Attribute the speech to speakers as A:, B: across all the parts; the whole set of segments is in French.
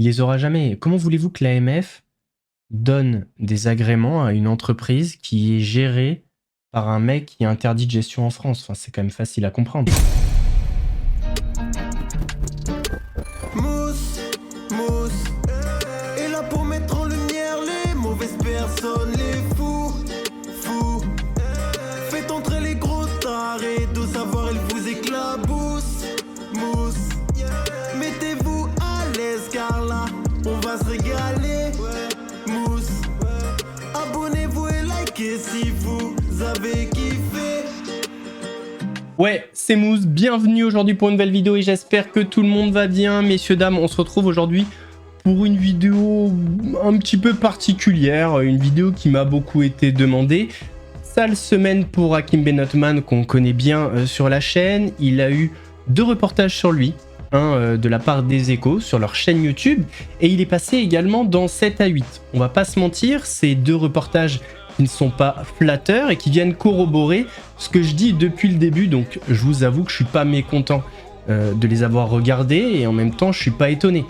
A: Il les aura jamais. Comment voulez-vous que l'AMF donne des agréments à une entreprise qui est gérée par un mec qui est interdit de gestion en France? Enfin, c'est quand même facile à comprendre.
B: Mousse, mousse, est là pour mettre en lumière les mauvaises personnes, les fous, fous. Faites entrer les gros tarés, de savoir elle vous éclabousse, mousse. Mettez-vous à l'aise car là, on va se régaler, mousse. Abonnez-vous et likez si vous avez kiffé.
A: Ouais, c'est Mousse, bienvenue aujourd'hui pour une nouvelle vidéo et j'espère que tout le monde va bien. Messieurs, dames, on se retrouve aujourd'hui pour une vidéo un petit peu particulière, une vidéo qui m'a beaucoup été demandée. Sale semaine pour Hakim Benotman qu'on connaît bien sur la chaîne. Il a eu 2 reportages sur lui, un de la part des Échos sur leur chaîne YouTube et il est passé également dans 7 à 8. On va pas se mentir, ces 2 reportages qui ne sont pas flatteurs et qui viennent corroborer ce que je dis depuis le début, donc je vous avoue que je suis pas mécontent de les avoir regardés et en même temps je suis pas étonné.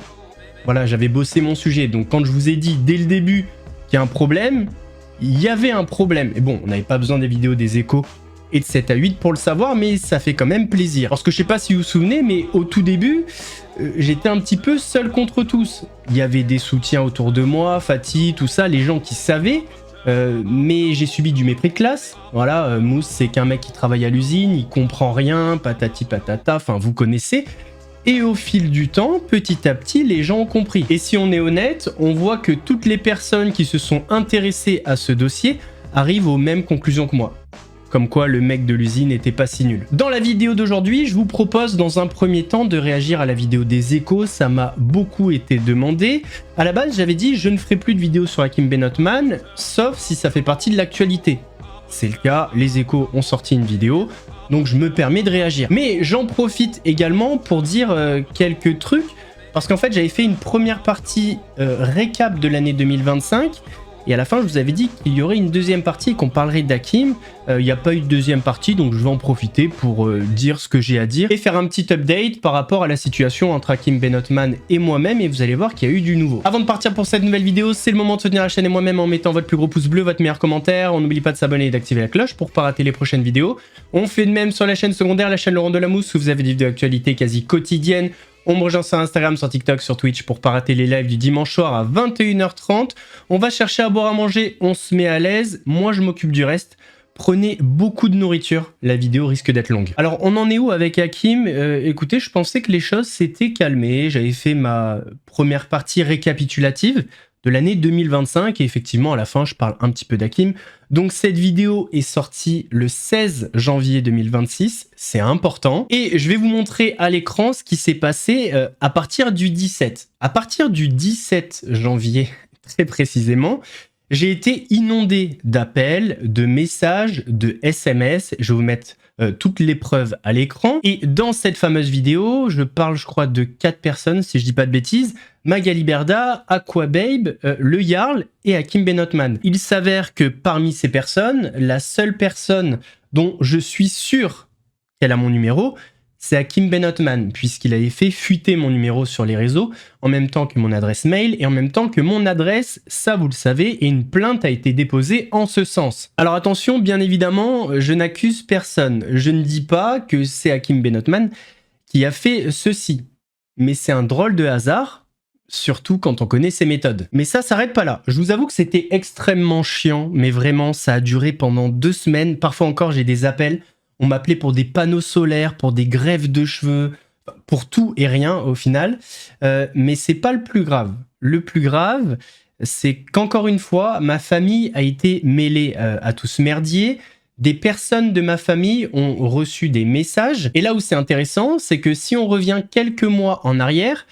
A: Voilà, j'avais bossé mon sujet, donc quand je vous ai dit dès le début qu'il y a un problème, il y avait un problème. Et bon, on n'avait pas besoin des vidéos des Échos et de 7 à 8 pour le savoir, mais ça fait quand même plaisir. Parce que je sais pas si vous vous souvenez, mais au tout début, j'étais un petit peu seul contre tous. Il y avait des soutiens autour de moi, Fatih, tout ça, les gens qui savaient. Mais j'ai subi du mépris de classe. Voilà, Mousse, c'est qu'un mec qui travaille à l'usine, il comprend rien, patati patata, enfin vous connaissez. Et au fil du temps, petit à petit, les gens ont compris. Et si on est honnête, on voit que toutes les personnes qui se sont intéressées à ce dossier arrivent aux mêmes conclusions que moi. Comme quoi le mec de l'usine n'était pas si nul. Dans la vidéo d'aujourd'hui, je vous propose dans un premier temps de réagir à la vidéo des Échos, ça m'a beaucoup été demandé. À la base, j'avais dit je ne ferai plus de vidéos sur Hakim Benotman, sauf si ça fait partie de l'actualité. C'est le cas, les Échos ont sorti une vidéo, donc je me permets de réagir. Mais j'en profite également pour dire quelques trucs, parce qu'en fait j'avais fait une première partie récap de l'année 2025, et à la fin, je vous avais dit qu'il y aurait une deuxième partie et qu'on parlerait d'Hakim. Il n'y a pas eu de deuxième partie, donc je vais en profiter pour dire ce que j'ai à dire et faire un petit update par rapport à la situation entre Hakim Benotman et moi-même, et vous allez voir qu'il y a eu du nouveau. Avant de partir pour cette nouvelle vidéo, c'est le moment de soutenir la chaîne et moi-même en mettant votre plus gros pouce bleu, votre meilleur commentaire. On n'oublie pas de s'abonner et d'activer la cloche pour ne pas rater les prochaines vidéos. On fait de même sur la chaîne secondaire, la chaîne Laurent Delamousse, où vous avez des vidéos d'actualité quasi quotidiennes. On me rejoint sur Instagram, sur TikTok, sur Twitch pour pas rater les lives du dimanche soir à 21h30. On va chercher à boire à manger, on se met à l'aise. Moi, je m'occupe du reste. Prenez beaucoup de nourriture, la vidéo risque d'être longue. Alors, on en est où avec Hakim? Écoutez, je pensais que les choses s'étaient calmées. J'avais fait ma première partie récapitulative de l'année 2025 et effectivement, à la fin, je parle un petit peu d'Hakim. Donc, cette vidéo est sortie le 16 janvier 2026. C'est important. Et je vais vous montrer à l'écran ce qui s'est passé à partir du 17. À partir du 17 janvier, très précisément, j'ai été inondé d'appels, de messages, de SMS. Je vais vous mettre toutes les preuves à l'écran. Et dans cette fameuse vidéo, je parle, je crois, de 4 personnes, si je dis pas de bêtises. Magali Berda, Aquababe, le Jarl et Hakim Benotman. Il s'avère que parmi ces personnes, la seule personne dont je suis sûr qu'elle a mon numéro, c'est Hakim Benotman, puisqu'il avait fait fuiter mon numéro sur les réseaux, en même temps que mon adresse mail, et en même temps que mon adresse, ça vous le savez, et une plainte a été déposée en ce sens. Alors attention, bien évidemment, je n'accuse personne. Je ne dis pas que c'est Hakim Benotman qui a fait ceci. Mais c'est un drôle de hasard, surtout quand on connaît ses méthodes. Mais ça s'arrête pas là. Je vous avoue que c'était extrêmement chiant, mais vraiment, ça a duré pendant 2 semaines. Parfois encore, j'ai des appels. On m'appelait pour des panneaux solaires, pour des greffes de cheveux, pour tout et rien au final. Mais c'est pas le plus grave. Le plus grave, c'est qu'encore une fois, ma famille a été mêlée à tout ce merdier. Des personnes de ma famille ont reçu des messages. Et là où c'est intéressant, c'est que si on revient quelques mois en arrière,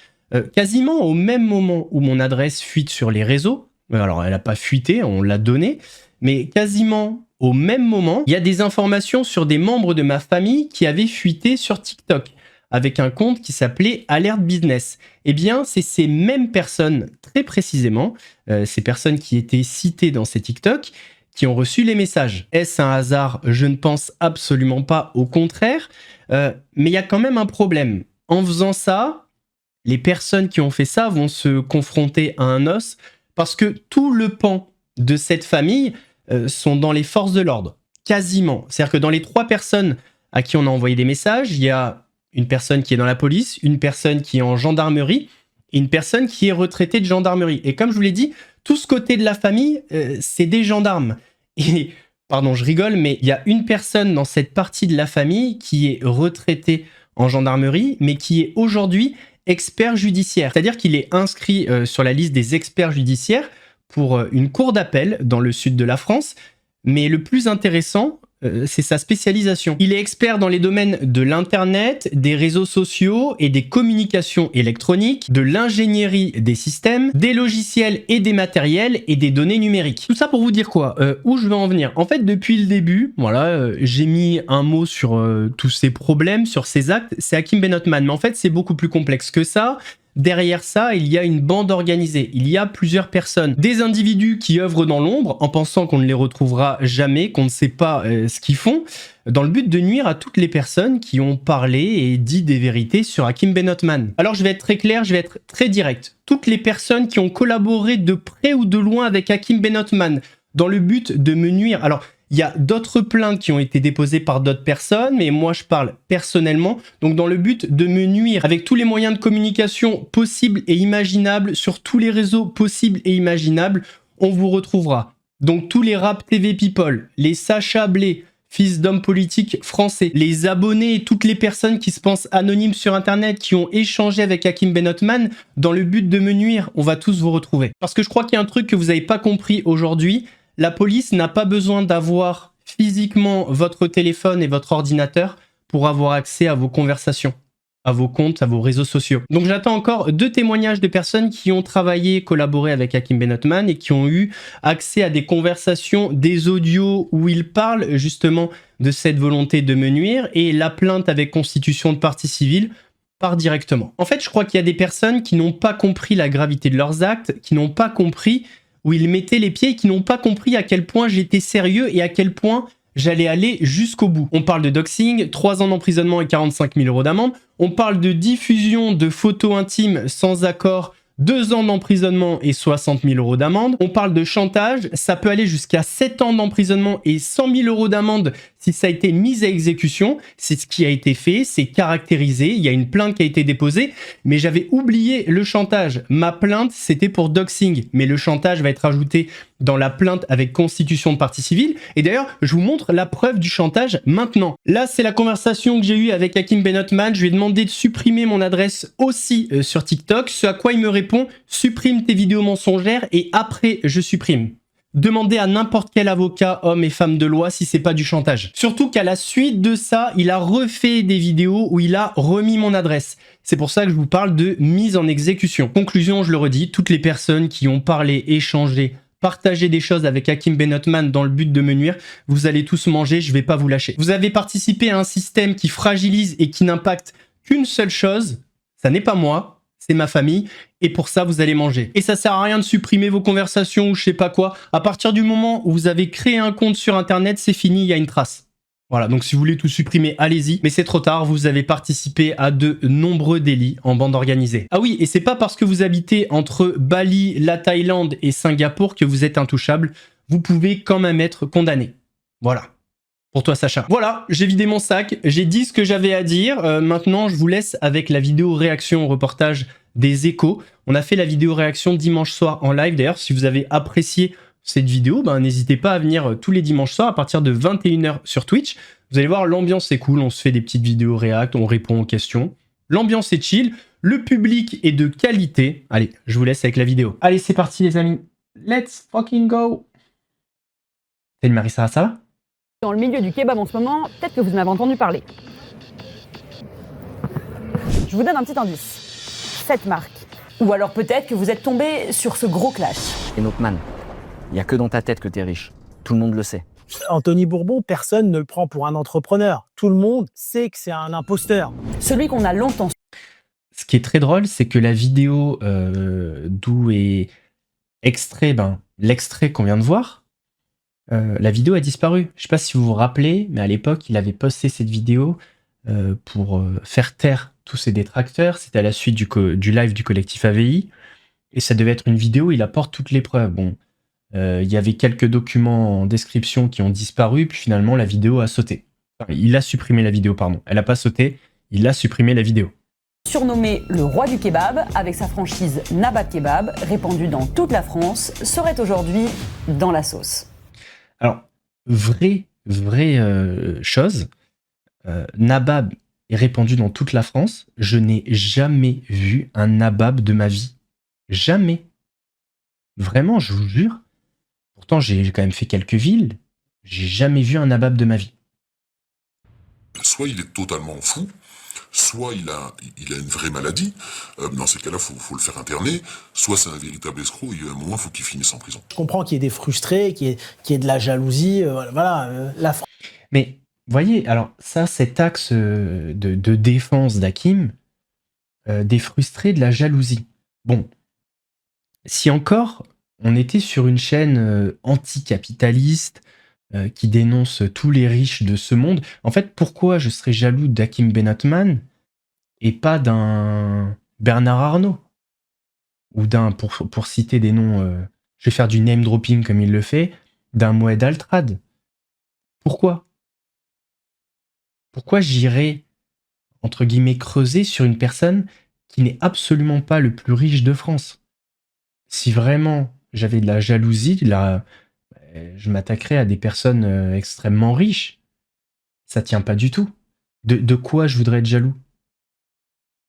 A: quasiment au même moment où mon adresse fuite sur les réseaux, alors elle n'a pas fuité, on l'a donnée, mais quasiment au même moment, il y a des informations sur des membres de ma famille qui avaient fuité sur TikTok avec un compte qui s'appelait Alert Business. Eh bien, c'est ces mêmes personnes, très précisément, ces personnes qui étaient citées dans ces TikTok, qui ont reçu les messages. Est-ce un hasard? Je ne pense absolument pas, au contraire. Mais il y a quand même un problème. En faisant ça, les personnes qui ont fait ça vont se confronter à un os parce que tout le pan de cette famille sont dans les forces de l'ordre. Quasiment. C'est-à-dire que dans les 3 personnes à qui on a envoyé des messages, il y a une personne qui est dans la police, une personne qui est en gendarmerie et une personne qui est retraitée de gendarmerie. Et comme je vous l'ai dit, tout ce côté de la famille, c'est des gendarmes. Et, pardon, je rigole, mais il y a une personne dans cette partie de la famille qui est retraitée en gendarmerie, mais qui est aujourd'hui expert judiciaire. C'est-à-dire qu'il est inscrit sur la liste des experts judiciaires pour une cour d'appel dans le sud de la France. Mais le plus intéressant, c'est sa spécialisation. Il est expert dans les domaines de l'Internet, des réseaux sociaux et des communications électroniques, de l'ingénierie des systèmes, des logiciels et des matériels et des données numériques. Tout ça pour vous dire quoi? Où je veux en venir? En fait, depuis le début, voilà, j'ai mis un mot sur tous ces problèmes, sur ces actes. C'est Hakim Benotman, mais en fait, c'est beaucoup plus complexe que ça. Derrière ça, il y a une bande organisée, il y a plusieurs personnes, des individus qui œuvrent dans l'ombre en pensant qu'on ne les retrouvera jamais, qu'on ne sait pas ce qu'ils font, dans le but de nuire à toutes les personnes qui ont parlé et dit des vérités sur Hakim Benotman. Alors je vais être très clair, je vais être très direct. Toutes les personnes qui ont collaboré de près ou de loin avec Hakim Benotman dans le but de me nuire. Alors, il y a d'autres plaintes qui ont été déposées par d'autres personnes, mais moi je parle personnellement, donc dans le but de me nuire avec tous les moyens de communication possibles et imaginables, sur tous les réseaux possibles et imaginables, on vous retrouvera. Donc tous les Rap TV People, les Sacha Blé, fils d'hommes politiques français, les abonnés et toutes les personnes qui se pensent anonymes sur internet, qui ont échangé avec Hakim Benotman dans le but de me nuire, on va tous vous retrouver. Parce que je crois qu'il y a un truc que vous n'avez pas compris aujourd'hui. La police n'a pas besoin d'avoir physiquement votre téléphone et votre ordinateur pour avoir accès à vos conversations, à vos comptes, à vos réseaux sociaux. Donc j'attends encore 2 témoignages de personnes qui ont travaillé, collaboré avec Hakim Benotman et qui ont eu accès à des conversations, des audios où il parle justement de cette volonté de me nuire, et la plainte avec constitution de partie civile part directement. En fait, je crois qu'il y a des personnes qui n'ont pas compris la gravité de leurs actes, qui n'ont pas compris où ils mettaient les pieds et qui n'ont pas compris à quel point j'étais sérieux et à quel point j'allais aller jusqu'au bout. On parle de doxing, 3 ans d'emprisonnement et 45 000 € d'amende. On parle de diffusion de photos intimes sans accord, 2 ans d'emprisonnement et 60 000 € d'amende. On parle de chantage, ça peut aller jusqu'à 7 ans d'emprisonnement et 100 000 € d'amende si ça a été mis à exécution. C'est ce qui a été fait, c'est caractérisé, il y a une plainte qui a été déposée, mais j'avais oublié le chantage. Ma plainte, c'était pour doxing, mais le chantage va être ajouté dans la plainte avec constitution de partie civile. Et d'ailleurs, je vous montre la preuve du chantage maintenant. Là, c'est la conversation que j'ai eue avec Hakim Benotman. Je lui ai demandé de supprimer mon adresse aussi sur TikTok, ce à quoi il me répond: supprime tes vidéos mensongères et après je supprime. Demandez à n'importe quel avocat, homme et femme de loi, si c'est pas du chantage. Surtout qu'à la suite de ça, il a refait des vidéos où il a remis mon adresse. C'est pour ça que je vous parle de mise en exécution. Conclusion, je le redis, toutes les personnes qui ont parlé, échangé, partagé des choses avec Hakim Benotman dans le but de me nuire, vous allez tous manger, je vais pas vous lâcher. Vous avez participé à un système qui fragilise et qui n'impacte qu'une seule chose, ça n'est pas moi, c'est ma famille, et pour ça vous allez manger. Et ça sert à rien de supprimer vos conversations ou je sais pas quoi. À partir du moment où vous avez créé un compte sur internet, c'est fini, il y a une trace. Voilà, donc si vous voulez tout supprimer, allez-y, mais c'est trop tard, vous avez participé à de nombreux délits en bande organisée. Ah oui, et c'est pas parce que vous habitez entre Bali, la Thaïlande et Singapour que vous êtes intouchable, vous pouvez quand même être condamné. Voilà. Pour toi, Sacha. Voilà, j'ai vidé mon sac, j'ai dit ce que j'avais à dire. Maintenant, je vous laisse avec la vidéo réaction au reportage des Échos. On a fait la vidéo réaction dimanche soir en live. D'ailleurs, si vous avez apprécié cette vidéo, n'hésitez pas à venir tous les dimanches soirs à partir de 21 h sur Twitch. Vous allez voir, l'ambiance est cool. On se fait des petites vidéos réact, on répond aux questions. L'ambiance est chill, le public est de qualité. Allez, je vous laisse avec la vidéo. Allez, c'est parti les amis. Let's fucking go. Salut Marissa, ça va ?
C: Dans le milieu du kebab en ce moment, peut-être que vous en avez entendu parler. Je vous donne un petit indice. Cette marque. Ou alors peut-être que vous êtes tombé sur ce gros clash.
D: Et Notman, il n'y a que dans ta tête que t'es riche. Tout le monde le sait.
E: Anthony Bourbon, personne ne le prend pour un entrepreneur. Tout le monde sait que c'est un imposteur.
C: Celui qu'on a longtemps...
A: Ce qui est très drôle, c'est que la vidéo d'où est extrait, l'extrait qu'on vient de voir, la vidéo a disparu. Je sais pas si vous vous rappelez, mais à l'époque, il avait posté cette vidéo pour faire taire tous ses détracteurs. C'était à la suite du live du collectif AVI. Et ça devait être une vidéo, il apporte toutes les preuves. Bon, il y avait quelques documents en description qui ont disparu, puis finalement la vidéo a sauté. Enfin, il a supprimé la vidéo, pardon. Elle n'a pas sauté, il a supprimé la vidéo.
C: Surnommé le roi du kebab, avec sa franchise Nabab Kebab, répandue dans toute la France, serait aujourd'hui dans la sauce.
A: Alors, vraie chose, Nabab est répandu dans toute la France. Je n'ai jamais vu un Nabab de ma vie. Jamais. Vraiment, je vous jure. Pourtant, j'ai quand même fait quelques villes. J'ai jamais vu un Nabab de ma vie.
F: Soit il est totalement fou, soit il a une vraie maladie. Dans ces cas-là, faut le faire interner. Soit c'est un véritable escroc et à un moment, il faut qu'il finisse en prison.
E: Je comprends qu'il y ait des frustrés, qu'il y ait de la jalousie.
A: Mais, voyez, alors ça, cet axe de défense d'Hakim, des frustrés, de la jalousie. Bon, si encore on était sur une chaîne anticapitaliste qui dénonce tous les riches de ce monde, en fait, pourquoi je serais jaloux d'Hakim Benotman et pas d'un Bernard Arnault? Ou d'un, pour citer des noms, je vais faire du name dropping comme il le fait, d'un Moed Altrad. Pourquoi? Pourquoi j'irais, entre guillemets, creuser sur une personne qui n'est absolument pas le plus riche de France? Si vraiment j'avais de la jalousie, je m'attaquerais à des personnes extrêmement riches. Ça tient pas du tout. De quoi je voudrais être jaloux?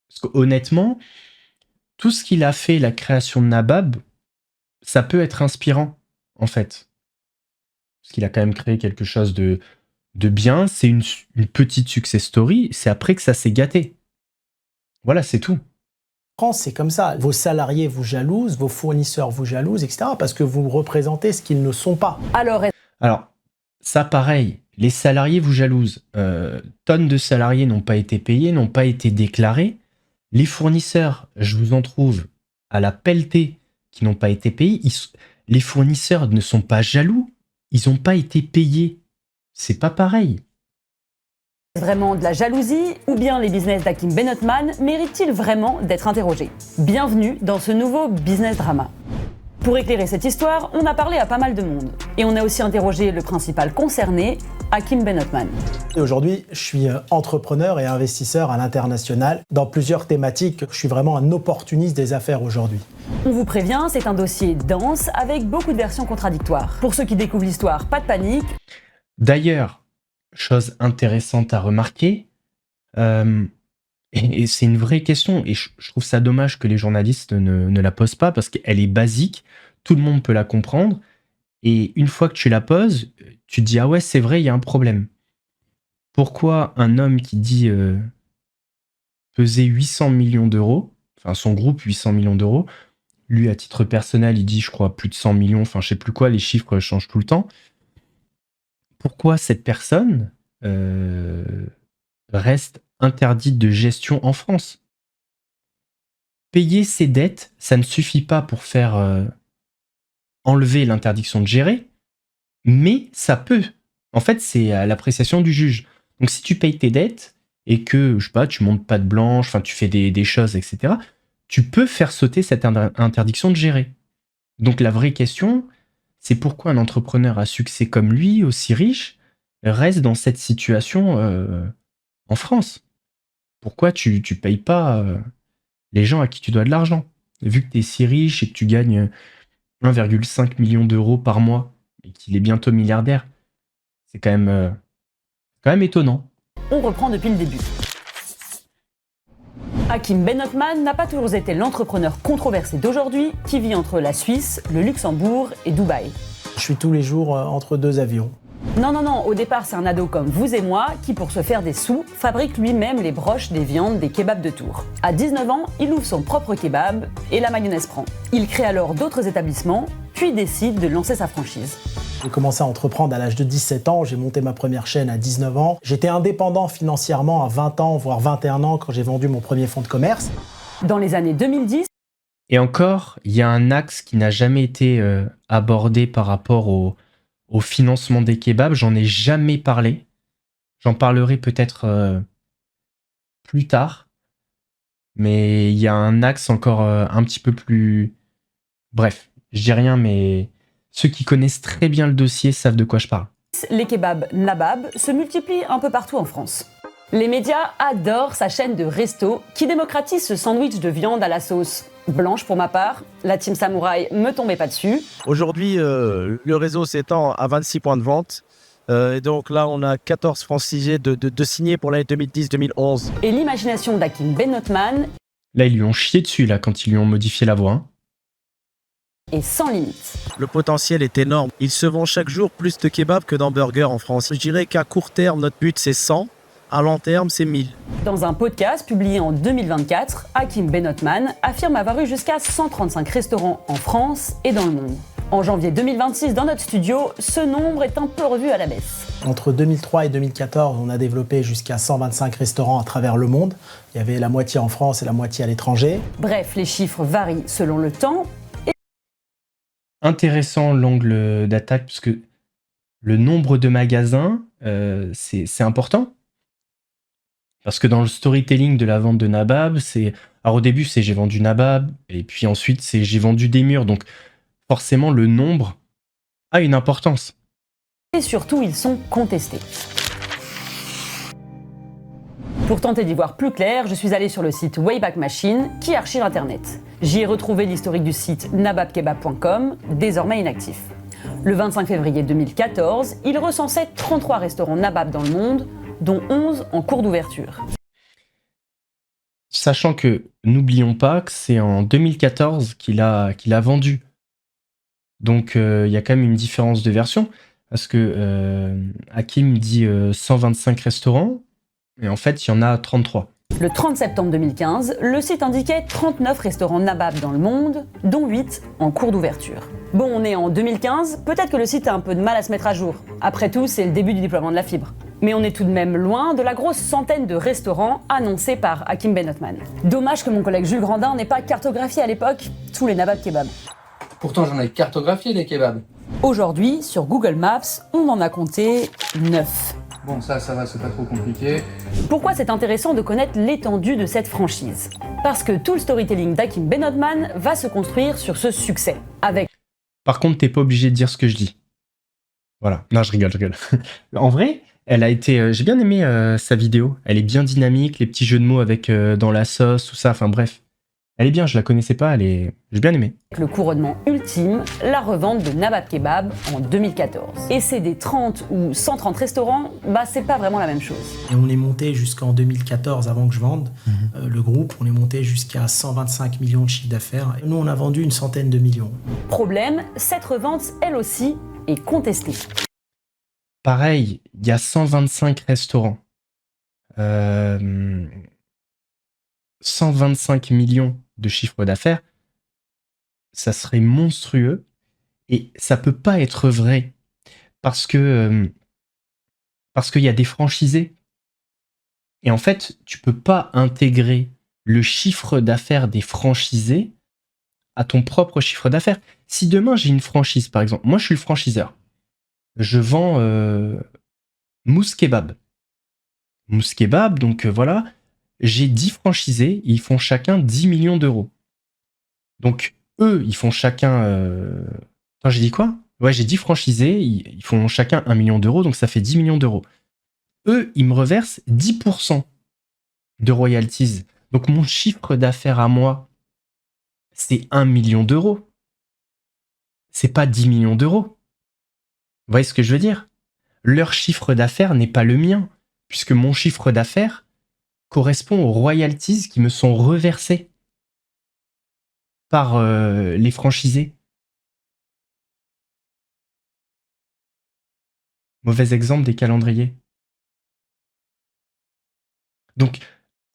A: Parce qu'honnêtement, tout ce qu'il a fait, la création de Nabab, ça peut être inspirant, en fait. Parce qu'il a quand même créé quelque chose de bien. C'est une petite success story. C'est après que ça s'est gâté. Voilà, c'est tout.
E: France, c'est comme ça. Vos salariés vous jalousent, vos fournisseurs vous jalousent, etc. Parce que vous représentez ce qu'ils ne sont pas.
C: Alors,
A: ça pareil, les salariés vous jalousent. Tonnes de salariés n'ont pas été payés, n'ont pas été déclarés. Les fournisseurs, je vous en trouve à la pelletée qui n'ont pas été payés. Les fournisseurs ne sont pas jaloux, ils n'ont pas été payés. C'est pas pareil.
C: vraiment de la jalousie ou bien les business d'Hakim Benotman méritent-ils vraiment d'être interrogés? Bienvenue dans ce nouveau business drama. Pour éclairer cette histoire, on a parlé à pas mal de monde. Et on a aussi interrogé le principal concerné, Hakim Benotman.
E: Et aujourd'hui, je suis entrepreneur et investisseur à l'international. Dans plusieurs thématiques, je suis vraiment un opportuniste des affaires aujourd'hui.
C: On vous prévient, c'est un dossier dense avec beaucoup de versions contradictoires. Pour ceux qui découvrent l'histoire, pas de panique.
A: D'ailleurs, chose intéressante à remarquer, et c'est une vraie question, et je trouve ça dommage que les journalistes ne la posent pas, parce qu'elle est basique, tout le monde peut la comprendre, et une fois que tu la poses, tu te dis « Ah ouais, c'est vrai, il y a un problème ». Pourquoi un homme qui dit peser 800 millions d'euros, enfin son groupe 800 millions d'euros, lui à titre personnel il dit je crois plus de 100 millions, enfin je sais plus quoi, les chiffres changent tout le temps. Pourquoi cette personne reste interdite de gestion en France? Payer ses dettes, ça ne suffit pas pour faire enlever l'interdiction de gérer, mais ça peut. En fait, c'est à l'appréciation du juge. Donc si tu payes tes dettes et que, je sais pas, tu montes pas de blanche, enfin tu fais des choses, etc., tu peux faire sauter cette interdiction de gérer. Donc la vraie question, c'est pourquoi un entrepreneur à succès comme lui, aussi riche, reste dans cette situation en France. Pourquoi tu payes pas les gens à qui tu dois de l'argent? Vu que tu es si riche et que tu gagnes 1,5 million d'euros par mois et qu'il est bientôt milliardaire, c'est quand même étonnant.
C: On reprend depuis le début. Hakim Benotman n'a pas toujours été l'entrepreneur controversé d'aujourd'hui qui vit entre la Suisse, le Luxembourg et Dubaï.
E: Je suis tous les jours entre deux avions.
C: Non, au départ c'est un ado comme vous et moi qui, pour se faire des sous, fabrique lui-même les broches, des viandes, des kebabs de Tours. À 19 ans, il ouvre son propre kebab et la mayonnaise prend. Il crée alors d'autres établissements, puis décide de lancer sa franchise.
E: J'ai commencé à entreprendre à l'âge de 17 ans, j'ai monté ma première chaîne à 19 ans. J'étais indépendant financièrement à 20 ans, voire 21 ans quand j'ai vendu mon premier fonds de commerce.
C: Dans les années 2010,
A: Et encore, il y a un axe qui n'a jamais été abordé par rapport au financement des kebabs. J'en ai jamais parlé. J'en parlerai peut-être plus tard. mais il y a un axe encore un petit peu plus... Bref, je dis rien, mais ceux qui connaissent très bien le dossier savent de quoi je parle.
C: Les kebabs Nabab se multiplient un peu partout en France. Les médias adorent sa chaîne de resto qui démocratise ce sandwich de viande à la sauce blanche pour ma part. La team samouraï me tombait pas dessus.
G: Aujourd'hui, le réseau s'étend à 26 points de vente. Et donc là, on a 14 franchisés de signés pour l'année 2010-2011.
C: Et l'imagination d'Hakim Benotman
A: Là, ils lui ont chié dessus là quand ils lui ont modifié la voix. Hein.
C: est sans limite.
G: Le potentiel est énorme. Il se vend chaque jour plus de kebabs que d'hamburgers en France. Je dirais qu'à court terme, notre but c'est 100. À long terme, c'est 1000.
C: Dans un podcast publié en 2024, Hakim Benotman affirme avoir eu jusqu'à 135 restaurants en France et dans le monde. En janvier 2026, dans notre studio, ce nombre est un peu revu à la baisse.
E: Entre 2003 et 2014, on a développé jusqu'à 125 restaurants à travers le monde. Il y avait la moitié en France et la moitié à l'étranger.
C: Bref, les chiffres varient selon le temps.
A: Intéressant l'angle d'attaque, parce que le nombre de magasins, c'est important. Parce que dans le storytelling de la vente de Nabab, c'est... Alors au début, c'est j'ai vendu Nabab, et puis ensuite, c'est j'ai vendu des murs. Donc forcément, le nombre a une importance.
C: Et surtout, ils sont contestés. Pour tenter d'y voir plus clair, je suis allée sur le site Wayback Machine qui archive Internet. J'y ai retrouvé l'historique du site nababkebab.com, désormais inactif. Le 25 février 2014, il recensait 33 restaurants Nabab dans le monde, dont 11 en cours d'ouverture.
A: Sachant que, n'oublions pas que c'est en 2014 qu'il a vendu. Donc il y a quand même une différence de version. Parce que Hakim dit 125 restaurants, et en fait, il y en a 33.
C: Le 30 septembre 2015, le site indiquait 39 restaurants Nabab dans le monde, dont 8 en cours d'ouverture. Bon, on est en 2015, peut-être que le site a un peu de mal à se mettre à jour. Après tout, c'est le début du déploiement de la fibre. Mais on est tout de même loin de la grosse centaine de restaurants annoncés par Hakim Benotman. Dommage que mon collègue Jules Grandin n'ait pas cartographié à l'époque tous les Nabab kebabs.
H: Pourtant, j'en ai cartographié les kebabs.
C: Aujourd'hui, sur Google Maps, on en a compté 9.
H: Bon, ça va, c'est pas trop compliqué.
C: Pourquoi c'est intéressant de connaître l'étendue de cette franchise? Parce que tout le storytelling d'Hakim Benotman va se construire sur ce succès. Avec
A: Par contre, t'es pas obligé de dire ce que je dis. Voilà. Non, je rigole. En vrai, elle a été... j'ai bien aimé sa vidéo. Elle est bien dynamique, les petits jeux de mots avec dans la sauce, tout ça. Enfin bref. Elle est bien, je la connaissais pas, j'ai bien aimé.
C: le couronnement ultime, la revente de Nabab Kebab en 2014. Et c'est des 30 ou 130 restaurants, c'est pas vraiment la même chose.
E: Et on est monté jusqu'en 2014, avant que je vende le groupe, on est monté jusqu'à 125 millions de chiffre d'affaires. Nous, on a vendu une centaine de millions.
C: Problème, cette revente, elle aussi, est contestée.
A: Pareil, il y a 125 restaurants. 125 millions de chiffre d'affaires, ça serait monstrueux et ça peut pas être vrai parce qu'il y a des franchisés et en fait tu peux pas intégrer le chiffre d'affaires des franchisés à ton propre chiffre d'affaires. Si demain j'ai une franchise par exemple, moi je suis le franchiseur, je vends Mousse Kebab, donc voilà. J'ai 10 franchisés, ils font chacun 10 millions d'euros. Donc, eux, ils font chacun... Attends, j'ai dit quoi? Ouais, j'ai 10 franchisés, ils font chacun 1 million d'euros, donc ça fait 10 millions d'euros. Eux, ils me reversent 10% de royalties. Donc, mon chiffre d'affaires à moi, c'est 1 million d'euros. C'est pas 10 millions d'euros. Vous voyez ce que je veux dire? Leur chiffre d'affaires n'est pas le mien, puisque mon chiffre d'affaires correspond aux royalties qui me sont reversées par les franchisés. Mauvais exemple des calendriers. Donc,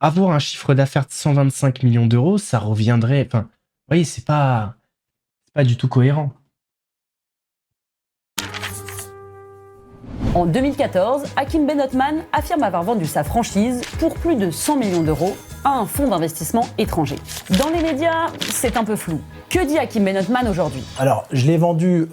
A: avoir un chiffre d'affaires de 125 millions d'euros, ça reviendrait... Enfin, vous voyez, c'est pas du tout cohérent.
C: En 2014, Hakim Benotman affirme avoir vendu sa franchise pour plus de 100 millions d'euros à un fonds d'investissement étranger. Dans les médias, c'est un peu flou. Que dit Hakim Benotman aujourd'hui?
E: Alors, je l'ai vendu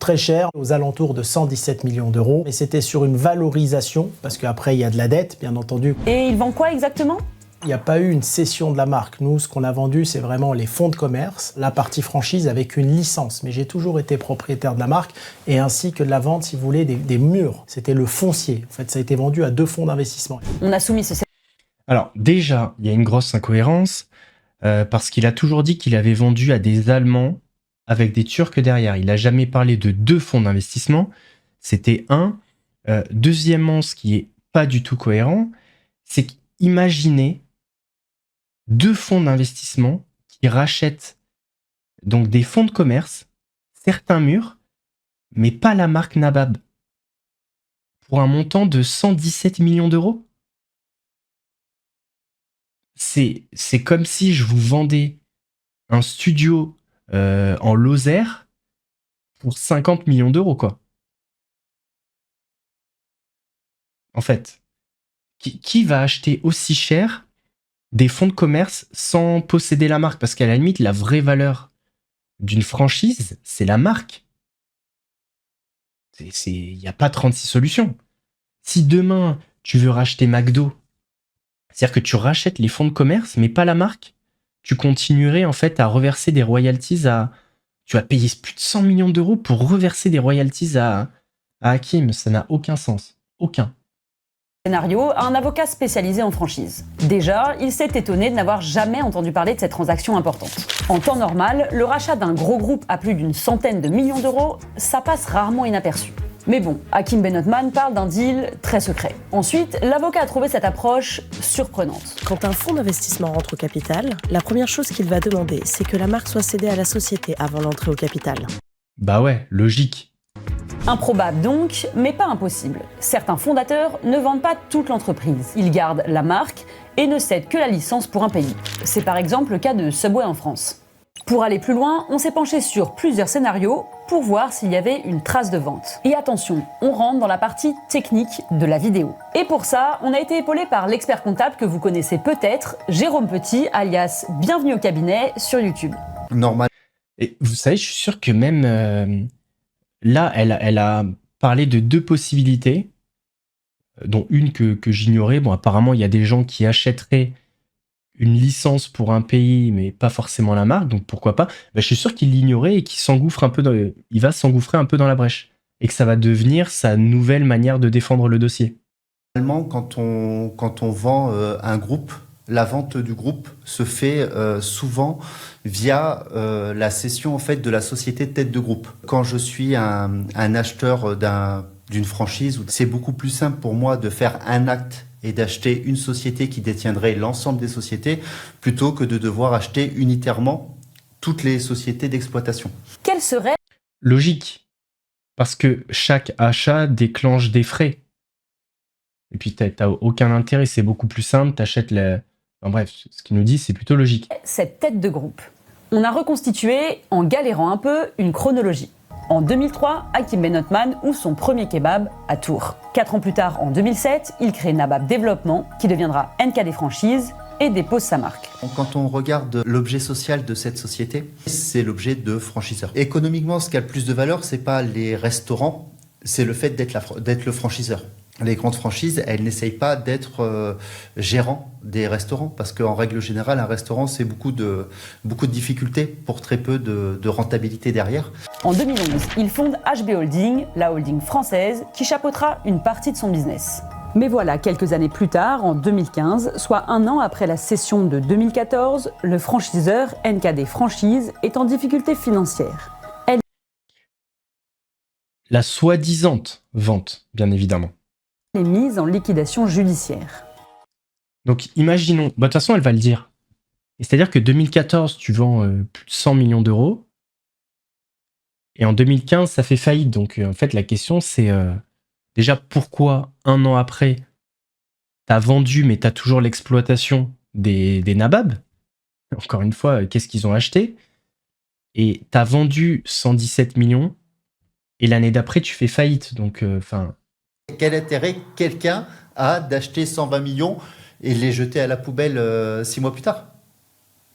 E: très cher, aux alentours de 117 millions d'euros. Et c'était sur une valorisation, parce qu'après, il y a de la dette, bien entendu.
C: Et il vend quoi exactement?
E: Il n'y a pas eu une cession de la marque. Nous, ce qu'on a vendu, c'est vraiment les fonds de commerce, la partie franchise avec une licence. Mais j'ai toujours été propriétaire de la marque et ainsi que de la vente, si vous voulez, des murs. C'était le foncier. En fait, ça a été vendu à 2 fonds d'investissement.
C: On a soumis ce
A: Alors déjà, il y a une grosse incohérence parce qu'il a toujours dit qu'il avait vendu à des Allemands avec des Turcs derrière. Il n'a jamais parlé de 2 fonds d'investissement. C'était un. Deuxièmement, ce qui est pas du tout cohérent, c'est qu'imaginez 2 fonds d'investissement qui rachètent donc des fonds de commerce, certains murs, mais pas la marque Nabab, pour un montant de 117 millions d'euros. C'est comme si je vous vendais un studio en Lozère pour 50 millions d'euros, quoi. En fait, qui va acheter aussi cher des fonds de commerce sans posséder la marque? Parce qu'à la limite, la vraie valeur d'une franchise, c'est la marque. Il n'y a pas 36 solutions. Si demain, tu veux racheter McDo, c'est-à-dire que tu rachètes les fonds de commerce, mais pas la marque, tu continuerais en fait à reverser des royalties à... Tu vas payer plus de 100 millions d'euros pour reverser des royalties à Hakim. Ça n'a aucun sens. Aucun.
C: scénario à un avocat spécialisé en franchise. Déjà, il s'est étonné de n'avoir jamais entendu parler de cette transaction importante. En temps normal, le rachat d'un gros groupe à plus d'une centaine de millions d'euros, ça passe rarement inaperçu. Mais bon, Hakim Benotman parle d'un deal très secret. Ensuite, l'avocat a trouvé cette approche surprenante.
I: Quand un fonds d'investissement rentre au capital, la première chose qu'il va demander, c'est que la marque soit cédée à la société avant l'entrée au capital.
A: Bah ouais, logique.
C: Improbable donc, mais pas impossible. Certains fondateurs ne vendent pas toute l'entreprise. Ils gardent la marque et ne cèdent que la licence pour un pays. C'est par exemple le cas de Subway en France. Pour aller plus loin, on s'est penché sur plusieurs scénarios pour voir s'il y avait une trace de vente. Et attention, on rentre dans la partie technique de la vidéo. Et pour ça, on a été épaulé par l'expert comptable que vous connaissez peut-être, Jérôme Petit, alias Bienvenue au cabinet sur YouTube.
J: Normal.
A: Et vous savez, je suis sûr que même là, elle a parlé de 2 possibilités, dont une que j'ignorais. Bon, apparemment, il y a des gens qui achèteraient une licence pour un pays, mais pas forcément la marque, donc pourquoi pas. Je suis sûr qu'il l'ignorait et qu'il s'engouffre un peu il va s'engouffrer un peu dans la brèche. Et que ça va devenir sa nouvelle manière de défendre le dossier.
J: Quand on vend un groupe, la vente du groupe se fait souvent via la cession en fait, de la société de tête de groupe. Quand je suis un acheteur d'une franchise, c'est beaucoup plus simple pour moi de faire un acte et d'acheter une société qui détiendrait l'ensemble des sociétés plutôt que de devoir acheter unitairement toutes les sociétés d'exploitation.
C: Quel serait...
A: Logique. Parce que chaque achat déclenche des frais. Et puis t'as aucun intérêt, c'est beaucoup plus simple, t'achètes la... Enfin, bref, ce qu'il nous dit, c'est plutôt logique.
C: Cette tête de groupe. On a reconstitué, en galérant un peu, une chronologie. En 2003, Hakim Benotman ouvre son premier kebab à Tours. 4 ans plus tard, en 2007, il crée Nabab Développement, qui deviendra NKD Franchise et dépose sa marque.
J: Quand on regarde l'objet social de cette société, c'est l'objet de franchiseur. Économiquement, ce qui a le plus de valeur, c'est pas les restaurants, c'est le fait d'être le franchiseur. Les grandes franchises, elles n'essayent pas d'être gérants des restaurants parce qu'en règle générale, un restaurant, c'est beaucoup de difficultés pour très peu de rentabilité derrière.
C: En 2011, il fonde HB Holding, la holding française qui chapeautera une partie de son business. Mais voilà, quelques années plus tard, en 2015, soit 1 an après la cession de 2014, le franchiseur NKD Franchise est en difficulté financière.
A: La soi-disant vente, bien évidemment.
C: Elle est mise en liquidation judiciaire.
A: Donc imaginons, de toute façon elle va le dire. C'est-à-dire que 2014 tu vends plus de 100 millions d'euros et en 2015 ça fait faillite. Donc en fait la question c'est déjà pourquoi 1 an après t'as vendu mais t'as toujours l'exploitation des Nabab. Encore une fois, qu'est-ce qu'ils ont acheté? Et t'as vendu 117 millions et l'année d'après tu fais faillite. Donc enfin...
J: Quel intérêt quelqu'un a d'acheter 120 millions et les jeter à la poubelle 6 mois plus tard?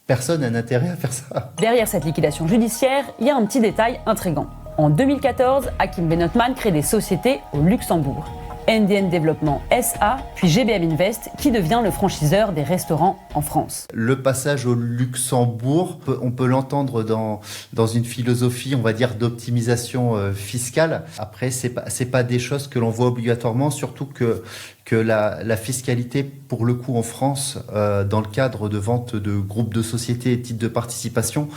J: Personne n'a intérêt à faire ça.
C: Derrière cette liquidation judiciaire, il y a un petit détail intriguant. En 2014, Hakim Benotman crée des sociétés au Luxembourg. NDN Développement SA, puis GBM Invest, qui devient le franchiseur des restaurants en France.
J: Le passage au Luxembourg, on peut l'entendre dans une philosophie, on va dire, d'optimisation fiscale. Après, c'est pas des choses que l'on voit obligatoirement, surtout que la fiscalité, pour le coup, en France, dans le cadre de vente de groupes de sociétés et titres de participation,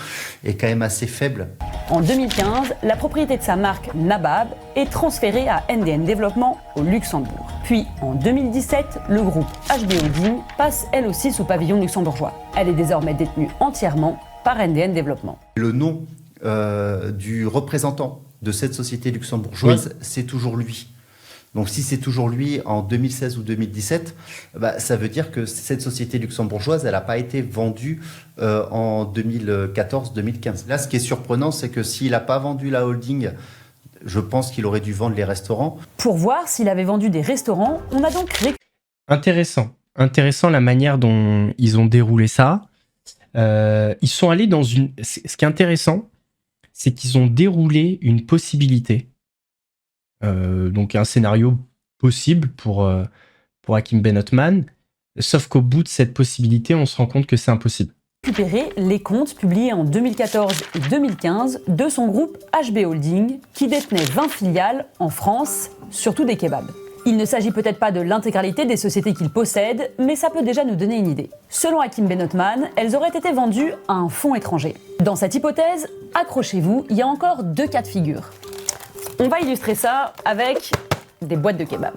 J: est quand même assez faible.
C: En 2015, la propriété de sa marque Nabab est transférée à NDN Développement au Luxembourg. Puis, en 2017, le groupe HB Holding passe elle aussi sous pavillon luxembourgeois. Elle est désormais détenue entièrement par NDN Développement.
J: Le nom du représentant de cette société luxembourgeoise, c'est toujours lui. Donc si c'est toujours lui en 2016 ou 2017, ça veut dire que cette société luxembourgeoise, elle n'a pas été vendue en 2014-2015. Là, ce qui est surprenant, c'est que s'il n'a pas vendu la holding, je pense qu'il aurait dû vendre les restaurants.
C: Pour voir s'il avait vendu des restaurants, on a donc
A: Intéressant la manière dont ils ont déroulé ça. Ils sont allés dans une... Ce qui est intéressant, c'est qu'ils ont déroulé une possibilité. Donc un scénario possible pour Hakim Ben Othman, sauf qu'au bout de cette possibilité, on se rend compte que c'est impossible.
C: Récupérer les comptes publiés en 2014 et 2015 de son groupe HB Holding, qui détenait 20 filiales en France, surtout des kebabs. Il ne s'agit peut-être pas de l'intégralité des sociétés qu'il possède, mais ça peut déjà nous donner une idée. Selon Hakim Ben Othman, elles auraient été vendues à un fonds étranger. Dans cette hypothèse, accrochez-vous, il y a encore 2 cas de figure. On va illustrer ça avec des boîtes de kebab.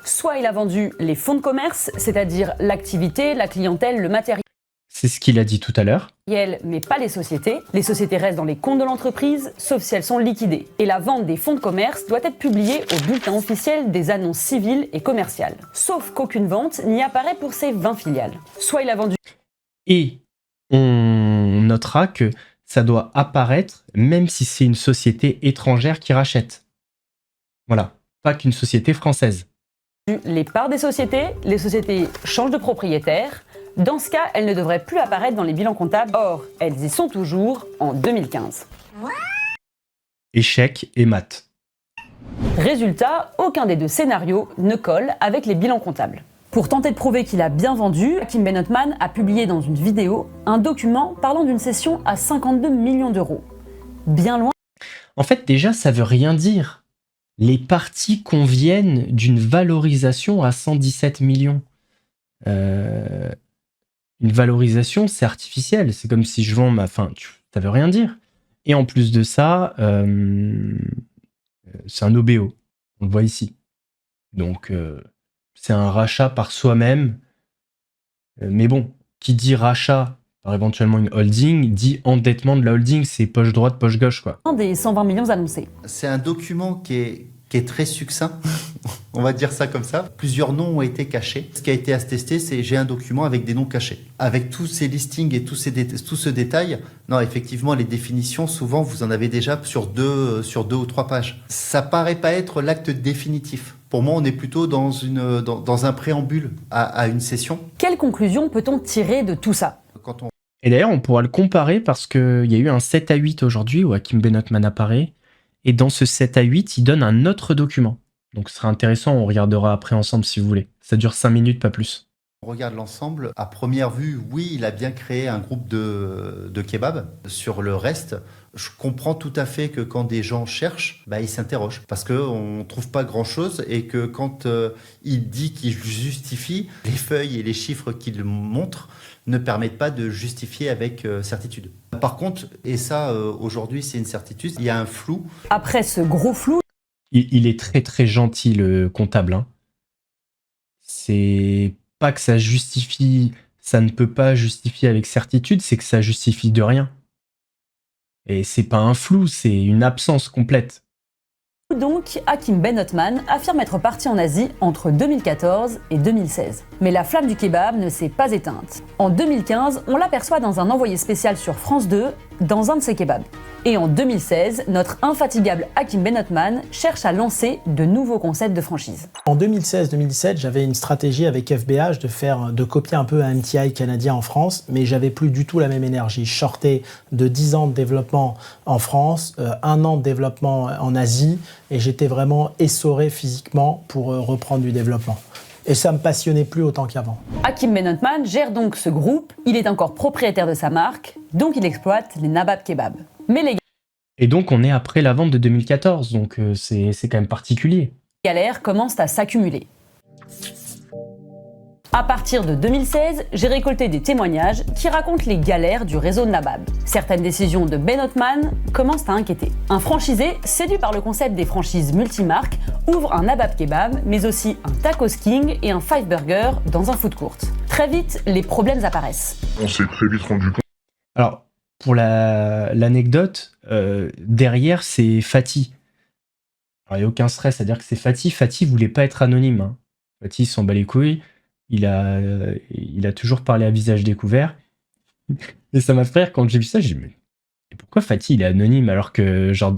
C: Soit il a vendu les fonds de commerce, c'est-à-dire l'activité, la clientèle, le matériel.
A: C'est ce qu'il a dit tout à l'heure.
C: Mais pas les sociétés. Les sociétés restent dans les comptes de l'entreprise, sauf si elles sont liquidées. Et la vente des fonds de commerce doit être publiée au bulletin officiel des annonces civiles et commerciales. Sauf qu'aucune vente n'y apparaît pour ces 20 filiales. Soit il a vendu...
A: Et on notera que ça doit apparaître même si c'est une société étrangère qui rachète. Voilà, pas qu'une société française.
C: Les parts des sociétés, les sociétés changent de propriétaire. Dans ce cas, elles ne devraient plus apparaître dans les bilans comptables. Or, elles y sont toujours en 2015.
A: Échec et mat.
C: Résultat, aucun des 2 scénarios ne colle avec les bilans comptables. Pour tenter de prouver qu'il a bien vendu, Hakim Ben Othman a publié dans une vidéo un document parlant d'une cession à 52 millions d'euros. Bien loin.
A: En fait, déjà, ça veut rien dire. Les parties conviennent d'une valorisation à 117 millions. Une valorisation, c'est artificiel. C'est comme si je vends ma... Enfin, ça veut rien dire. Et en plus de ça, c'est un OBO. On le voit ici. Donc... c'est un rachat par soi-même. Mais bon, qui dit rachat par éventuellement une holding, dit endettement de la holding, c'est poche droite, poche gauche, quoi.
C: Un des 120 millions annoncés.
J: C'est un document qui est très succinct, on va dire ça comme ça. Plusieurs noms ont été cachés. Ce qui a été attesté, c'est j'ai un document avec des noms cachés. Avec tous ces listings et tout ce détail, non, effectivement, les définitions, souvent, vous en avez déjà sur deux ou 3 pages. Ça paraît pas être l'acte définitif. Pour moi, on est plutôt dans un préambule à une session.
C: Quelle conclusion peut-on tirer de tout ça ?
A: Et d'ailleurs, on pourra le comparer parce qu'il y a eu un 7 à 8 aujourd'hui où Hakim Ben Othman apparaît. Et dans ce 7 à 8, il donne un autre document. Donc ce sera intéressant, on regardera après ensemble si vous voulez. Ça dure 5 minutes, pas plus.
J: On regarde l'ensemble. À première vue, oui, il a bien créé un groupe de kebab. Sur le reste, je comprends tout à fait que quand des gens cherchent, ils s'interrogent. Parce qu'on ne trouve pas grand-chose et que quand il dit qu'il justifie, les feuilles et les chiffres qu'il montre ne permettent pas de justifier avec certitude. Par contre, et ça aujourd'hui c'est une certitude, il y a un flou.
C: Après ce gros flou...
A: Il est très très gentil le comptable. Hein. C'est pas que ça justifie, ça ne peut pas justifier avec certitude, c'est que ça justifie de rien. Et c'est pas un flou, c'est une absence complète.
C: Donc, Hakim Ben Othman affirme être parti en Asie entre 2014 et 2016. Mais la flamme du kebab ne s'est pas éteinte. En 2015, on l'aperçoit dans un envoyé spécial sur France 2, dans un de ses kebabs. Et en 2016, notre infatigable Hakim Benotman cherche à lancer de nouveaux concepts de franchise.
E: En 2016-2017, j'avais une stratégie avec FBH de copier un peu un MTI canadien en France, mais j'avais plus du tout la même énergie. Je sortais de 10 ans de développement en France, 1 an de développement en Asie, et j'étais vraiment essoré physiquement pour reprendre du développement. Et ça me passionnait plus autant qu'avant.
C: Hakim Benotman gère donc ce groupe, il est encore propriétaire de sa marque, donc il exploite les Nabab Kebab. Mais les
A: Et donc, on est après la vente de 2014, donc c'est quand même particulier.
C: galères commencent à s'accumuler. À partir de 2016, j'ai récolté des témoignages qui racontent les galères du réseau de Nabab. Certaines décisions de Benotman commencent à inquiéter. Un franchisé, séduit par le concept des franchises multimarques, ouvre un Nabab Kebab, mais aussi un Tacos King et un Five Burger dans un food court. Très vite, les problèmes apparaissent.
F: On s'est très vite rendu compte.
A: Alors, pour l'anecdote, derrière, c'est Fatih. Alors, il n'y a aucun stress à dire que c'est Fatih. Fatih voulait pas être anonyme. Hein. Fatih s'en bat les couilles. Il a toujours parlé à visage découvert. Et ça m'a fait rire quand j'ai vu ça. J'ai dit, mais pourquoi Fatih il est anonyme alors que genre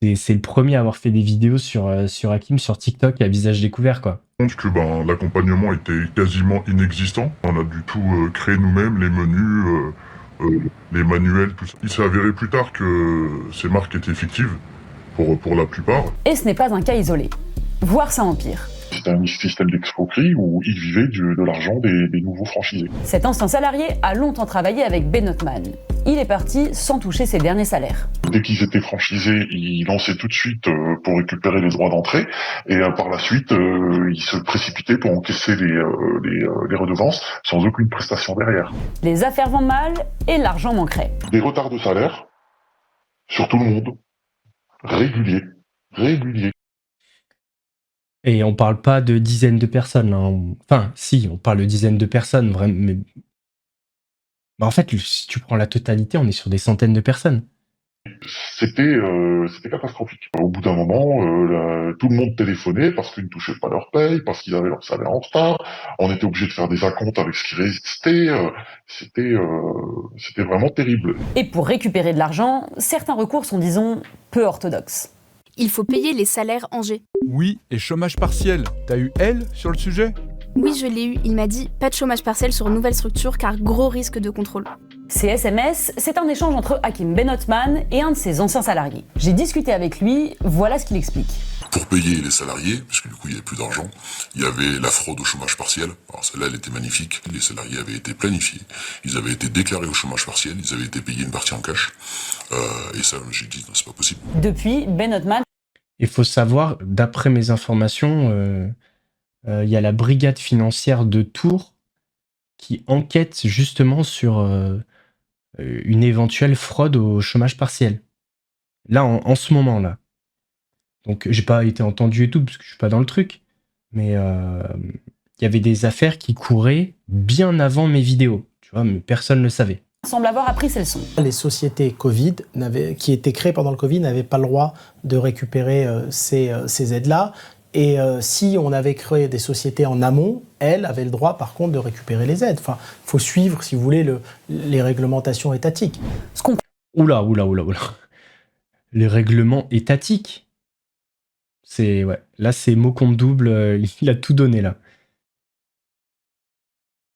A: c'est le premier à avoir fait des vidéos sur Hakim sur TikTok à visage découvert quoi.
F: Compte que l'accompagnement était quasiment inexistant. On a du tout créé nous-mêmes les menus, les manuels, tout ça. Il s'est avéré plus tard que ces marques étaient fictives pour la plupart.
C: Et ce n'est pas un cas isolé. Voire ça empire.
F: C'était un système d'escroquerie où ils vivaient de l'argent des nouveaux franchisés.
C: Cet ancien salarié a longtemps travaillé avec Benotman. Il est parti sans toucher ses derniers salaires.
F: Dès qu'ils étaient franchisés, ils lançaient tout de suite pour récupérer les droits d'entrée et par la suite, ils se précipitaient pour encaisser les redevances sans aucune prestation derrière.
C: Les affaires vont mal et l'argent manquerait.
F: Des retards de salaire sur tout le monde, réguliers.
A: Et on parle pas de dizaines de personnes. Hein. Enfin, si, on parle de dizaines de personnes, vraiment. Mais en fait, si tu prends la totalité, on est sur des centaines de personnes.
F: C'était catastrophique. Au bout d'un moment, tout le monde téléphonait parce qu'ils ne touchaient pas leur paye, parce qu'ils avaient leur salaire en retard. On était obligé de faire des acomptes avec ce qui restait. C'était vraiment terrible.
C: Et pour récupérer de l'argent, certains recours sont, disons, peu orthodoxes.
K: Il faut payer les salaires en G.
L: Oui, et chômage partiel. T'as eu elle sur le sujet ?
K: Oui, je l'ai eu. Il m'a dit pas de chômage partiel sur nouvelle structure car gros risque de contrôle.
C: Ces SMS, c'est un échange entre Hakim Benotman et un de ses anciens salariés. J'ai discuté avec lui, voilà ce qu'il explique.
F: Pour payer les salariés, parce que du coup il n'y avait plus d'argent, il y avait la fraude au chômage partiel. Alors celle-là, elle était magnifique. Les salariés avaient été planifiés, ils avaient été déclarés au chômage partiel, ils avaient été payés une partie en cash. Et ça, j'ai dit, non, c'est pas possible.
C: Depuis, Benotman...
A: Il faut savoir, d'après mes informations, il y a la brigade financière de Tours qui enquête justement sur une éventuelle fraude au chômage partiel. Là, en ce moment-là. Donc, j'ai pas été entendu et tout, parce que je suis pas dans le truc. Mais il y avait des affaires qui couraient bien avant mes vidéos. Tu vois, mais personne ne le savait.
C: Semble avoir appris ses leçons.
E: Les sociétés Covid, qui étaient créées pendant le Covid, n'avaient pas le droit de récupérer ces aides-là. Et si on avait créé des sociétés en amont, elles avaient le droit par contre de récupérer les aides. Enfin, il faut suivre, si vous voulez, les réglementations étatiques.
A: Oula. Les règlements étatiques. Ouais. Là, c'est mot compte double, il a tout donné là.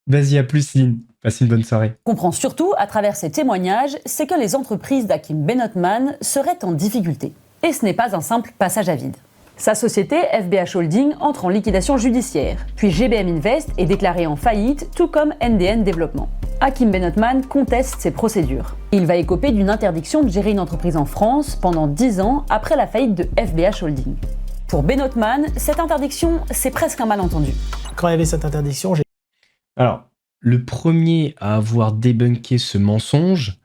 A: Vas-y, à plus, Lynn. Passe une bonne soirée.
C: Comprend surtout, à travers ces témoignages, c'est que les entreprises d'Hakim Benotman seraient en difficulté. Et ce n'est pas un simple passage à vide. Sa société, FBH Holding, entre en liquidation judiciaire. Puis GBM Invest est déclaré en faillite, tout comme NDN Développement. Hakim Benotman conteste ces procédures. Il va écoper d'une interdiction de gérer une entreprise en France pendant 10 ans après la faillite de FBH Holding. Pour Benotman, cette interdiction, c'est presque un malentendu.
E: Quand il y avait cette interdiction,
A: Alors, le premier à avoir débunké ce mensonge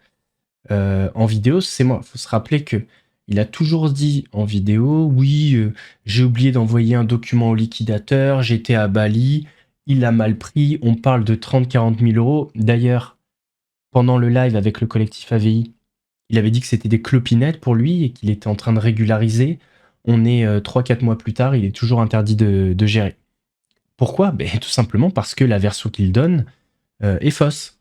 A: en vidéo, c'est moi. Il faut se rappeler que il a toujours dit en vidéo, oui, j'ai oublié d'envoyer un document au liquidateur, j'étais à Bali, il l'a mal pris, on parle de 30-40 000 euros. D'ailleurs, pendant le live avec le collectif AVI, il avait dit que c'était des clopinettes pour lui et qu'il était en train de régulariser. On est 3-4 mois plus tard, il est toujours interdit de gérer. Pourquoi ? Tout simplement parce que la version qu'il donne est fausse.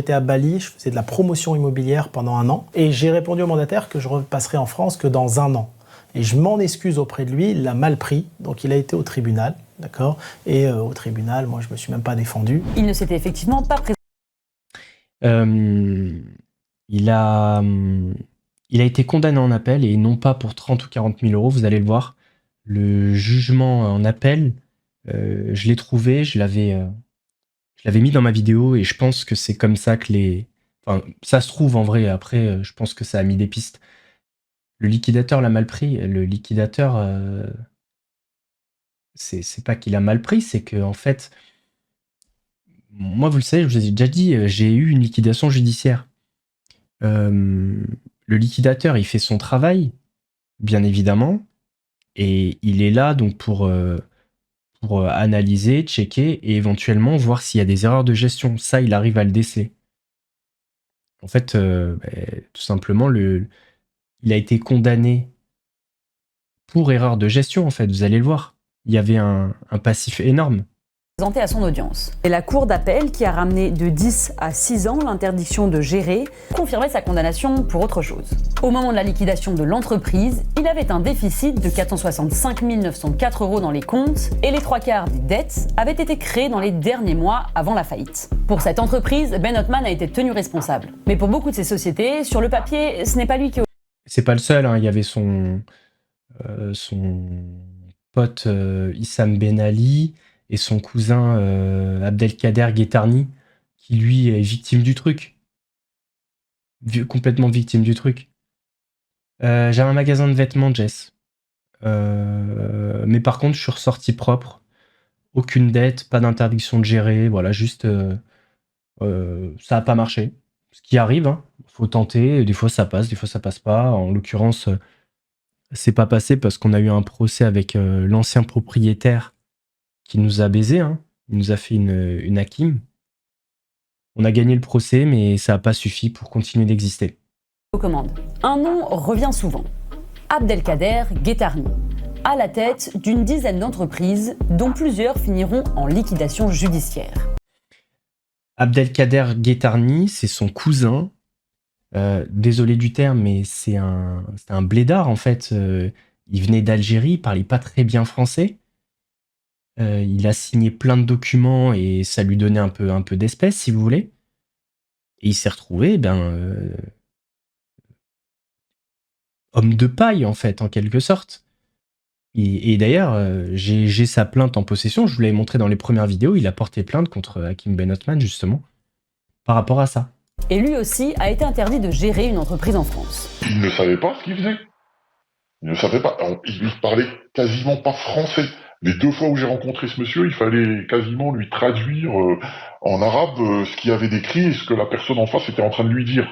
E: J'étais à Bali, je faisais de la promotion immobilière pendant 1 an et j'ai répondu au mandataire que je repasserai en France que dans 1 an. Et je m'en excuse auprès de lui, il l'a mal pris, donc il a été au tribunal, d'accord ? Et au tribunal, moi je me suis même pas défendu.
C: Il ne s'était effectivement pas présenté.
A: Il a été condamné en appel et non pas pour 30 ou 40 000 euros, vous allez le voir. Le jugement en appel, je l'ai trouvé, je l'avais mis dans ma vidéo et je pense que c'est comme ça que les... Enfin, ça se trouve en vrai, après, je pense que ça a mis des pistes. Le liquidateur l'a mal pris. Le liquidateur, c'est pas qu'il a mal pris, c'est que en fait, moi, vous le savez, je vous ai déjà dit, j'ai eu une liquidation judiciaire. Le liquidateur, il fait son travail, bien évidemment, et il est là donc pour analyser, checker et éventuellement voir s'il y a des erreurs de gestion. Ça, il arrive à le déceler. En fait, tout simplement, il a été condamné pour erreur de gestion, en fait, vous allez le voir. Il y avait un passif énorme.
C: À son audience. Et la cour d'appel, qui a ramené de 10 à 6 ans l'interdiction de gérer, confirmait sa condamnation pour autre chose. Au moment de la liquidation de l'entreprise, il avait un déficit de 465 904 euros dans les comptes et les 3/4 des dettes avaient été créées dans les derniers mois avant la faillite. Pour cette entreprise, Ben Othman a été tenu responsable. Mais pour beaucoup de ces sociétés, sur le papier, ce n'est pas lui qui...
A: C'est pas le seul, hein. Il y avait son pote Issam Ben Ali et son cousin Abdelkader Guettarni, qui lui est victime du truc. Complètement victime du truc. J'avais un magasin de vêtements, Jess. Mais par contre, je suis ressorti propre. Aucune dette, pas d'interdiction de gérer. Voilà, juste... ça n'a pas marché. Ce qui arrive, hein. Faut tenter. Des fois, ça passe, des fois, ça passe pas. En l'occurrence, c'est pas passé parce qu'on a eu un procès avec l'ancien propriétaire qui nous a baisé, hein. Il nous a fait une hakim. On a gagné le procès, mais ça n'a pas suffi pour continuer d'exister.
C: Un nom revient souvent. Abdelkader Guettarni, à la tête d'une dizaine d'entreprises, dont plusieurs finiront en liquidation judiciaire.
A: Abdelkader Guettarni, c'est son cousin. Désolé du terme, mais c'est un blédard, en fait. Il venait d'Algérie, il parlait pas très bien français. Il a signé plein de documents et ça lui donnait un peu d'espèces, si vous voulez. Et il s'est retrouvé, homme de paille, en fait, en quelque sorte. Et d'ailleurs, j'ai sa plainte en possession. Je vous l'avais montré dans les premières vidéos. Il a porté plainte contre Hakim Ben Othman, justement, par rapport à ça.
C: Et lui aussi a été interdit de gérer une entreprise en France.
F: Il ne savait pas ce qu'il faisait. Il ne savait pas. Alors, il parlait quasiment pas français. Les 2 fois où j'ai rencontré ce monsieur, il fallait quasiment lui traduire en arabe ce qu'il avait décrit et ce que la personne en face était en train de lui dire.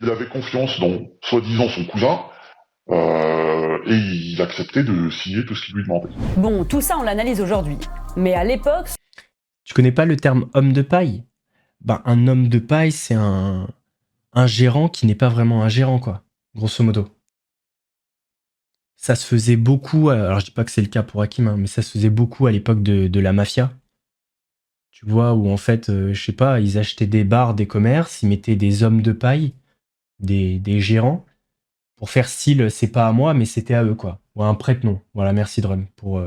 F: Il avait confiance dans, soi-disant, son cousin, et il acceptait de signer tout ce qu'il lui demandait.
C: Bon, tout ça, on l'analyse aujourd'hui. Mais à l'époque...
A: Tu connais pas le terme homme de paille ? Un homme de paille, c'est un gérant qui n'est pas vraiment un gérant, quoi, grosso modo. Ça se faisait beaucoup, alors je dis pas que c'est le cas pour Hakim, hein, mais ça se faisait beaucoup à l'époque de la mafia. Tu vois, où en fait, je sais pas, ils achetaient des bars, des commerces, ils mettaient des hommes de paille, des gérants, pour faire style, c'est pas à moi, mais c'était à eux, quoi. Ou un prête-nom. Voilà, merci Drum pour...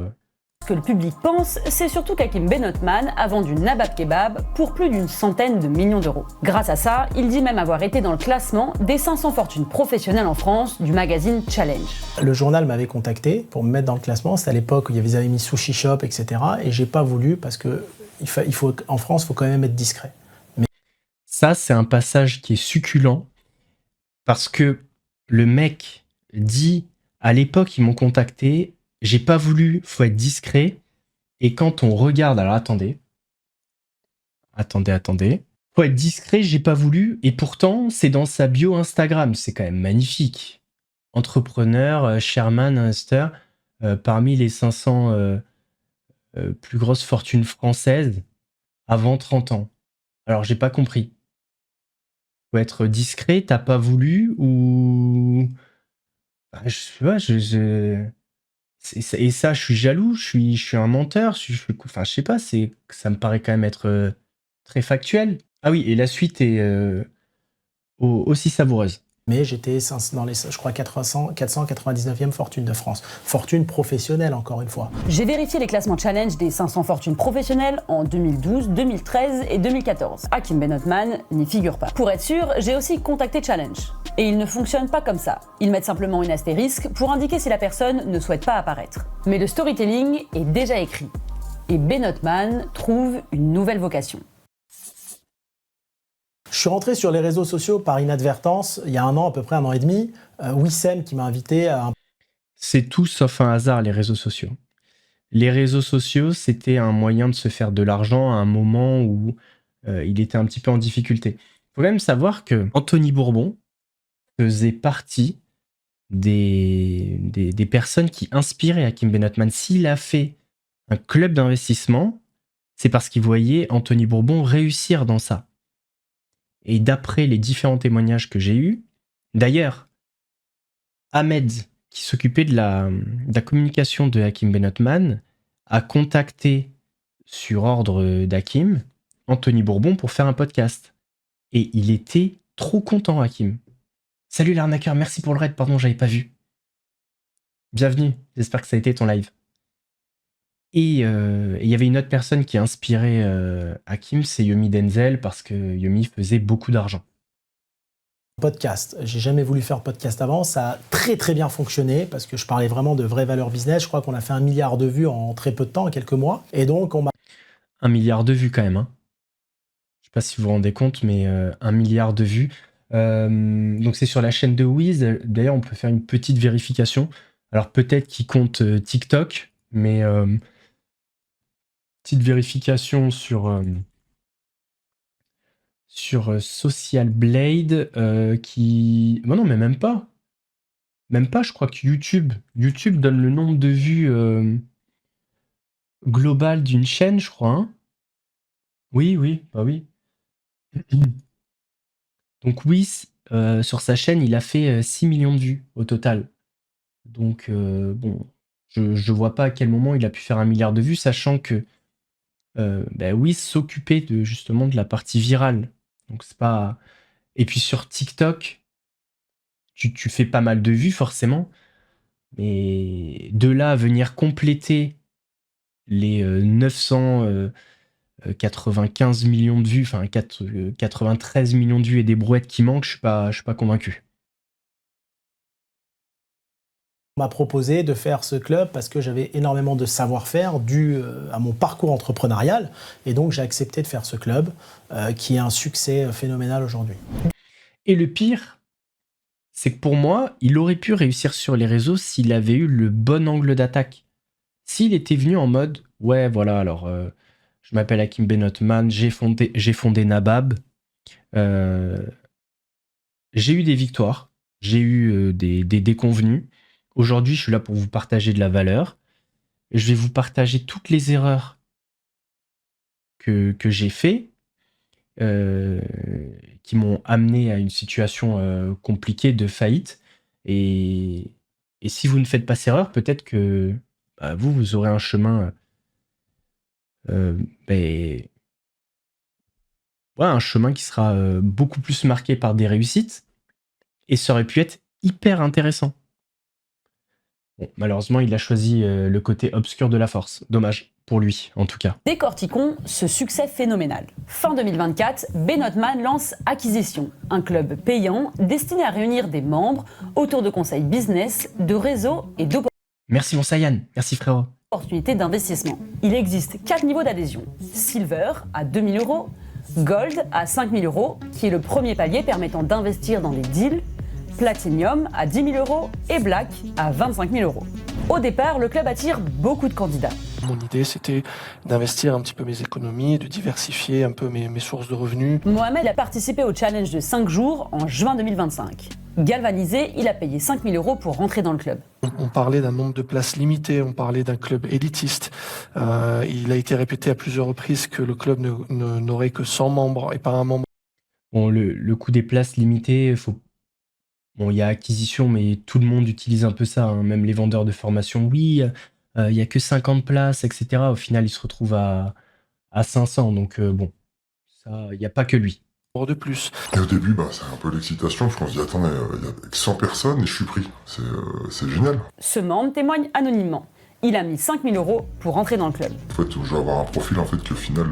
C: Ce que le public pense, c'est surtout qu'Hakim Ben Othman a vendu Nabab Kebab pour plus d'une centaine de millions d'euros. Grâce à ça, il dit même avoir été dans le classement des 500 fortunes professionnelles en France du magazine Challenge.
E: Le journal m'avait contacté pour me mettre dans le classement. C'était à l'époque où ils avaient mis Sushi Shop, etc. Et j'ai pas voulu parce que en France, il faut quand même être discret. Mais...
A: Ça, c'est un passage qui est succulent parce que le mec dit, à l'époque, ils m'ont contacté, j'ai pas voulu, faut être discret. Et quand on regarde, alors attendez. Faut être discret, j'ai pas voulu. Et pourtant, c'est dans sa bio Instagram. C'est quand même magnifique. Entrepreneur, Sherman, investeur, parmi les 500 plus grosses fortunes françaises avant 30 ans. Alors, j'ai pas compris. Faut être discret, t'as pas voulu ou... Je sais pas, et ça, je suis jaloux, je suis un menteur, enfin, je sais pas, ça me paraît quand même être très factuel. Ah oui, et la suite est aussi savoureuse.
E: Mais j'étais dans les, je crois, 499e fortune de France. Fortune professionnelle, encore une fois.
C: J'ai vérifié les classements challenge des 500 fortunes professionnelles en 2012, 2013 et 2014. Hakim Ben Othman n'y figure pas. Pour être sûr, j'ai aussi contacté Challenge. Et ils ne fonctionnent pas comme ça. Ils mettent simplement une astérisque pour indiquer si la personne ne souhaite pas apparaître. Mais le storytelling est déjà écrit. Et Ben Othman trouve une nouvelle vocation.
E: Je suis rentré sur les réseaux sociaux par inadvertance, il y a un an, à peu près 1 an et demi. Wissem qui m'a invité à un...
A: C'est tout sauf un hasard, les réseaux sociaux. Les réseaux sociaux, c'était un moyen de se faire de l'argent à un moment où il était un petit peu en difficulté. Il faut quand même savoir que Anthony Bourbon faisait partie des personnes qui inspiraient Hakim Ben Othman. S'il a fait un club d'investissement, c'est parce qu'il voyait Anthony Bourbon réussir dans ça. Et d'après les différents témoignages que j'ai eus, d'ailleurs, Ahmed, qui s'occupait de la communication de Hakim Ben Othman, a contacté, sur ordre d'Hakim, Anthony Bourbon pour faire un podcast. Et il était trop content, Hakim. Salut l'arnaqueur, merci pour le raid, pardon, j'avais pas vu. Bienvenue, j'espère que ça a été ton live. Et il y avait une autre personne qui a inspiré Hakim, c'est Yomi Denzel, parce que Yomi faisait beaucoup d'argent.
E: Podcast. J'ai jamais voulu faire podcast avant. Ça a très très bien fonctionné parce que je parlais vraiment de vraies valeurs business. Je crois qu'on a fait 1 milliard de vues en très peu de temps, en quelques mois. Et donc on m'a...
A: 1 milliard de vues quand même. Hein. Je sais pas si vous vous rendez compte, mais 1 milliard de vues. Donc c'est sur la chaîne de Wiz. D'ailleurs, on peut faire une petite vérification. Alors peut-être qu'il compte TikTok, mais... petite vérification sur Social Blade qui... non, mais même pas. Même pas, je crois que YouTube donne le nombre de vues global d'une chaîne, je crois. Hein. Oui, bah oui. Donc Wiz, sur sa chaîne, il a fait 6 millions de vues au total. Donc, bon, je vois pas à quel moment il a pu faire 1 milliard de vues, sachant que Wiz s'occupait justement de la partie virale. Donc c'est pas... Et puis sur TikTok, tu fais pas mal de vues forcément, mais de là à venir compléter les 995 millions de vues, enfin 93 millions de vues et des brouettes qui manquent, je suis pas convaincu.
E: On m'a proposé de faire ce club parce que j'avais énormément de savoir-faire dû à mon parcours entrepreneurial. Et donc, j'ai accepté de faire ce club qui a un succès phénoménal aujourd'hui.
A: Et le pire, c'est que pour moi, il aurait pu réussir sur les réseaux s'il avait eu le bon angle d'attaque. S'il était venu en mode « Ouais, voilà, alors, je m'appelle Hakim Ben Othman, j'ai fondé Nabab. J'ai eu des victoires, j'ai eu des déconvenus. Aujourd'hui, je suis là pour vous partager de la valeur. Je vais vous partager toutes les erreurs que j'ai fait, qui m'ont amené à une situation compliquée de faillite. Et si vous ne faites pas cette erreur, peut-être que vous aurez un chemin, un chemin qui sera beaucoup plus marqué par des réussites. Et ça aurait pu être hyper intéressant. Bon, malheureusement, il a choisi le côté obscur de la force. Dommage, pour lui, en tout cas.
C: Décortiquons ce succès phénoménal. Fin 2024, Ben Othman lance Acquisition, un club payant destiné à réunir des membres autour de conseils business, de réseaux et d'opportunités.
A: Merci mon Sayan, merci frérot.
C: D'investissement. Il existe 4 niveaux d'adhésion. Silver à 2 000 €, Gold à 5 000 €, qui est le premier palier permettant d'investir dans des deals, Platinum à 10 000 € et Black à 25 000 €. Au départ, le club attire beaucoup de candidats.
M: Mon idée, c'était d'investir un petit peu mes économies, de diversifier un peu mes sources de revenus.
C: Mohamed a participé au challenge de 5 jours en juin 2025. Galvanisé, il a payé 5 000 € pour rentrer dans le club.
M: On parlait d'un nombre de places limité, on parlait d'un club élitiste. Il a été répété à plusieurs reprises que le club n'aurait que 100 membres et pas un membre.
A: Bon, le coût des places limitées, Bon, il y a acquisition, mais tout le monde utilise un peu ça, hein. Même les vendeurs de formation. Oui, il n'y a que 50 places, etc. Au final, ils se retrouvent à 500. Donc, bon, Ça, il n'y a pas que lui.
M: De plus.
F: Et au début, c'est un peu l'excitation, parce qu'on se dit, attendez, il y a 100 personnes et je suis pris. C'est génial.
C: Ce membre témoigne anonymement. Il a mis 5 000 € pour rentrer dans le club.
F: En fait, je vais avoir un profil qui au final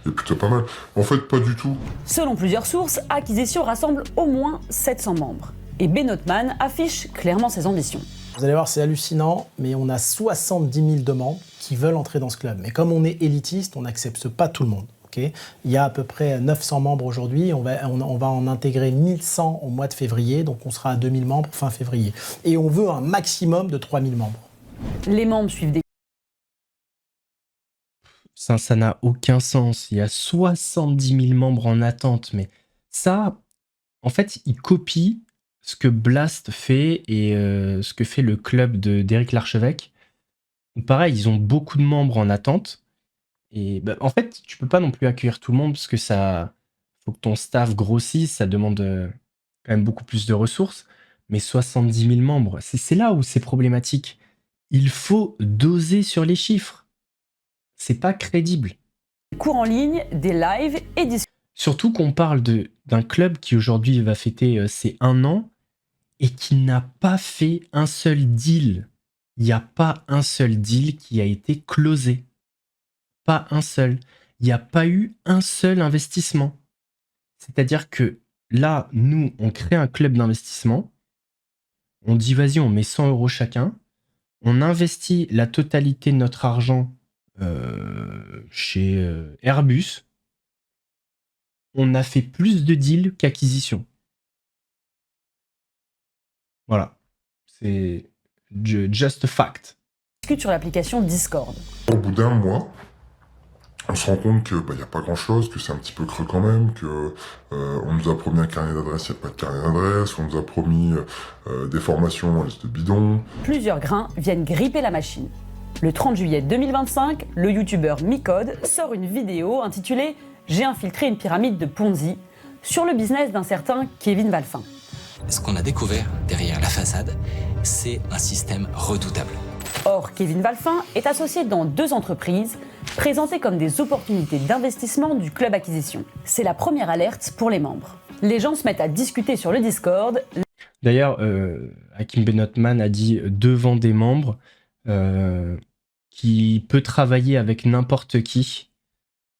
F: est plutôt pas mal. En fait, pas du tout.
C: Selon plusieurs sources, Acquisition rassemble au moins 700 membres. Et Benotman affiche clairement ses ambitions.
E: Vous allez voir, c'est hallucinant, mais on a 70 000 demandes qui veulent entrer dans ce club. Mais comme on est élitiste, on n'accepte pas tout le monde. Okay. Il y a à peu près 900 membres aujourd'hui, on va en intégrer 1100 au mois de février, donc on sera à 2000 membres fin février. Et on veut un maximum de 3000 membres.
C: Les membres suivent des...
A: Ça n'a aucun sens. Il y a 70 000 membres en attente, mais ça, en fait, ils copient ce que Blast fait et ce que fait le club d'Éric Larchevêque. Pareil, ils ont beaucoup de membres en attente. Et en fait, tu peux pas non plus accueillir tout le monde parce que ça faut que ton staff grossisse, ça demande quand même beaucoup plus de ressources. Mais 70 000 membres, c'est là où c'est problématique. Il faut doser sur les chiffres. C'est pas crédible.
C: Cours en ligne, des lives et des...
A: Surtout qu'on parle d'un club qui aujourd'hui va fêter ses 1 an et qui n'a pas fait un seul deal. Il n'y a pas un seul deal qui a été closé. Pas un seul. Il n'y a pas eu un seul investissement. C'est-à-dire que là, nous, on crée un club d'investissement. On dit, vas-y, on met 100 € chacun. On investit la totalité de notre argent chez Airbus. On a fait plus de deals qu'acquisition. Voilà. C'est just a fact.
C: Discute sur l'application Discord.
F: Au bout d'un mois, on se rend compte que y a pas grand-chose, que c'est un petit peu creux quand même, que on nous a promis un carnet d'adresse, il n'y a pas de carnet d'adresse, on nous a promis des formations, liste de bidons.
C: Plusieurs grains viennent gripper la machine. Le 30 juillet 2025, le youtubeur Micode sort une vidéo intitulée « J'ai infiltré une pyramide de Ponzi » sur le business d'un certain Kevin Valfin.
N: Ce qu'on a découvert derrière la façade, c'est un système redoutable.
C: Or, Kevin Valfin est associé dans 2 entreprises présentées comme des opportunités d'investissement du club acquisition. C'est la première alerte pour les membres. Les gens se mettent à discuter sur le Discord.
A: D'ailleurs, Hakim Benotman a dit devant des membres qu'il peut travailler avec n'importe qui,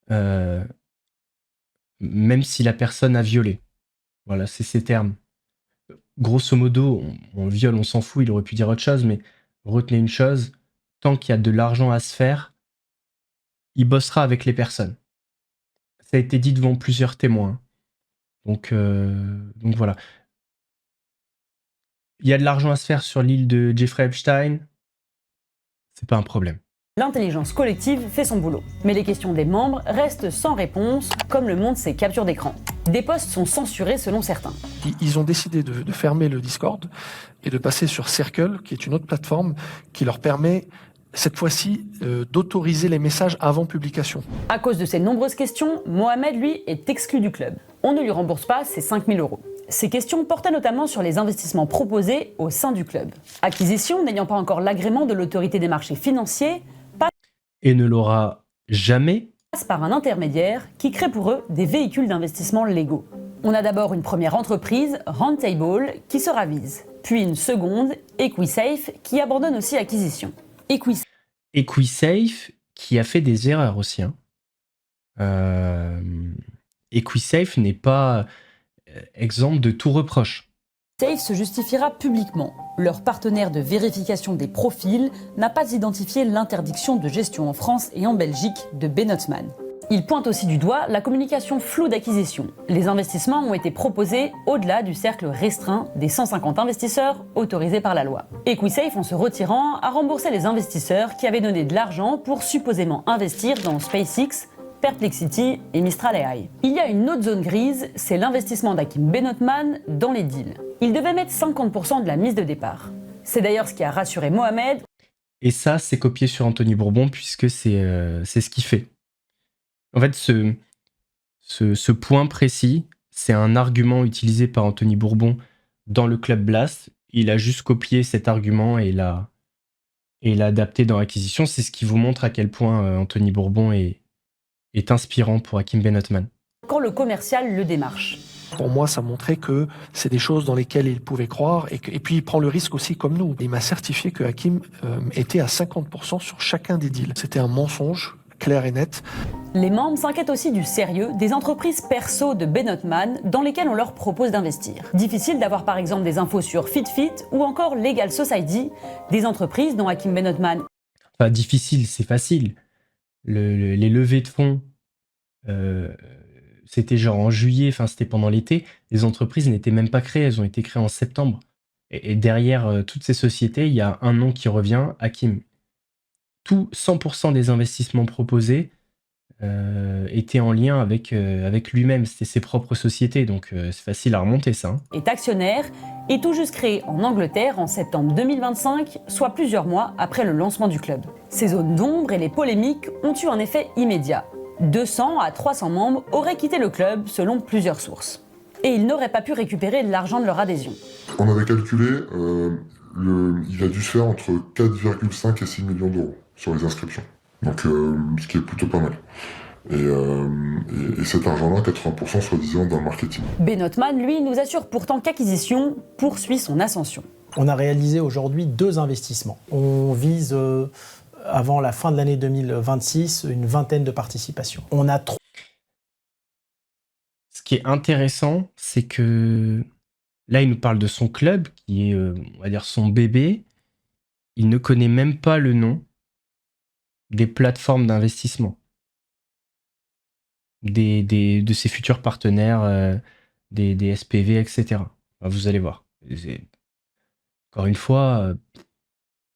A: même si la personne a violé. Voilà, c'est ses termes. Grosso modo, on viole, on s'en fout, il aurait pu dire autre chose, mais retenez une chose, tant qu'il y a de l'argent à se faire, il bossera avec les personnes. Ça a été dit devant plusieurs témoins. Donc voilà. Il y a de l'argent à se faire sur l'île de Jeffrey Epstein, c'est pas un problème.
C: L'intelligence collective fait son boulot. Mais les questions des membres restent sans réponse, comme le montrent ces captures d'écran. Des posts sont censurés selon certains.
M: Ils ont décidé de fermer le Discord et de passer sur Circle, qui est une autre plateforme qui leur permet, cette fois-ci, d'autoriser les messages avant publication.
C: À cause de ces nombreuses questions, Mohamed, lui, est exclu du club. On ne lui rembourse pas ses 5 000 €. Ces questions portaient notamment sur les investissements proposés au sein du club. Acquisition, n'ayant pas encore l'agrément de l'autorité des marchés financiers,
A: et ne l'aura jamais,
C: passe par un intermédiaire qui crée pour eux des véhicules d'investissement légaux. On a d'abord une première entreprise, Roundtable, qui se ravise. Puis une seconde, EquiSafe, qui abandonne aussi Acquisition.
A: EquiSafe, qui a fait des erreurs aussi. EquiSafe n'est pas exempt de tout reproche.
C: Safe se justifiera publiquement. Leur partenaire de vérification des profils n'a pas identifié l'interdiction de gestion en France et en Belgique de Benotman. Il pointe aussi du doigt la communication floue d'Acquisition. Les investissements ont été proposés au-delà du cercle restreint des 150 investisseurs autorisés par la loi. EquiSafe, en se retirant, a remboursé les investisseurs qui avaient donné de l'argent pour supposément investir dans SpaceX, Perplexity et Mistral AI. Il y a une autre zone grise, c'est l'investissement d'Hakim Benotman dans les deals. Il devait mettre 50% de la mise de départ. C'est d'ailleurs ce qui a rassuré Mohamed.
A: Et ça, c'est copié sur Anthony Bourbon puisque c'est ce qu'il fait. En fait, ce point précis, c'est un argument utilisé par Anthony Bourbon dans le Club Blast. Il a juste copié cet argument et l'a adapté dans Acquisition. C'est ce qui vous montre à quel point Anthony Bourbon est inspirant pour Hakim Benotman.
C: quand le commercial le démarche.
M: Pour moi, ça montrait que c'est des choses dans lesquelles il pouvait croire et puis il prend le risque aussi comme nous. Il m'a certifié que Hakim était à 50% sur chacun des deals. C'était un mensonge clair et net.
C: Les membres s'inquiètent aussi du sérieux des entreprises perso de Ben Othman dans lesquelles on leur propose d'investir. Difficile d'avoir par exemple des infos sur FitFit ou encore Legal Society, des entreprises dont Hakim Ben Othman...
A: Enfin, difficile, c'est facile. Les levées de fonds... c'était genre en juillet, enfin c'était pendant l'été, les entreprises n'étaient même pas créées, elles ont été créées en septembre. Et derrière toutes ces sociétés, il y a un nom qui revient, Hakim. Tout 100% des investissements proposés étaient en lien avec lui-même, c'était ses propres sociétés, donc c'est facile à remonter ça.
C: Est actionnaire et tout juste créé en Angleterre en septembre 2025, soit plusieurs mois après le lancement du club. Ces zones d'ombre et les polémiques ont eu un effet immédiat. 200 à 300 membres auraient quitté le club selon plusieurs sources. Et ils n'auraient pas pu récupérer l'argent de leur adhésion.
F: On avait calculé, il a dû se faire entre 4,5 et 6 millions d'euros sur les inscriptions. Donc, ce qui est plutôt pas mal. Et cet argent-là, 80% soi-disant dans le marketing.
C: Ben Othman, lui, nous assure pourtant qu'Acquisition poursuit son ascension.
E: On a réalisé aujourd'hui 2 investissements. On vise... avant la fin de l'année 2026, une vingtaine de participations. On a
A: Ce qui est intéressant, c'est que là, il nous parle de son club, qui est, on va dire, son bébé. Il ne connaît même pas le nom des plateformes d'investissement, de ses futurs partenaires, des SPV, etc. Vous allez voir. Encore une fois...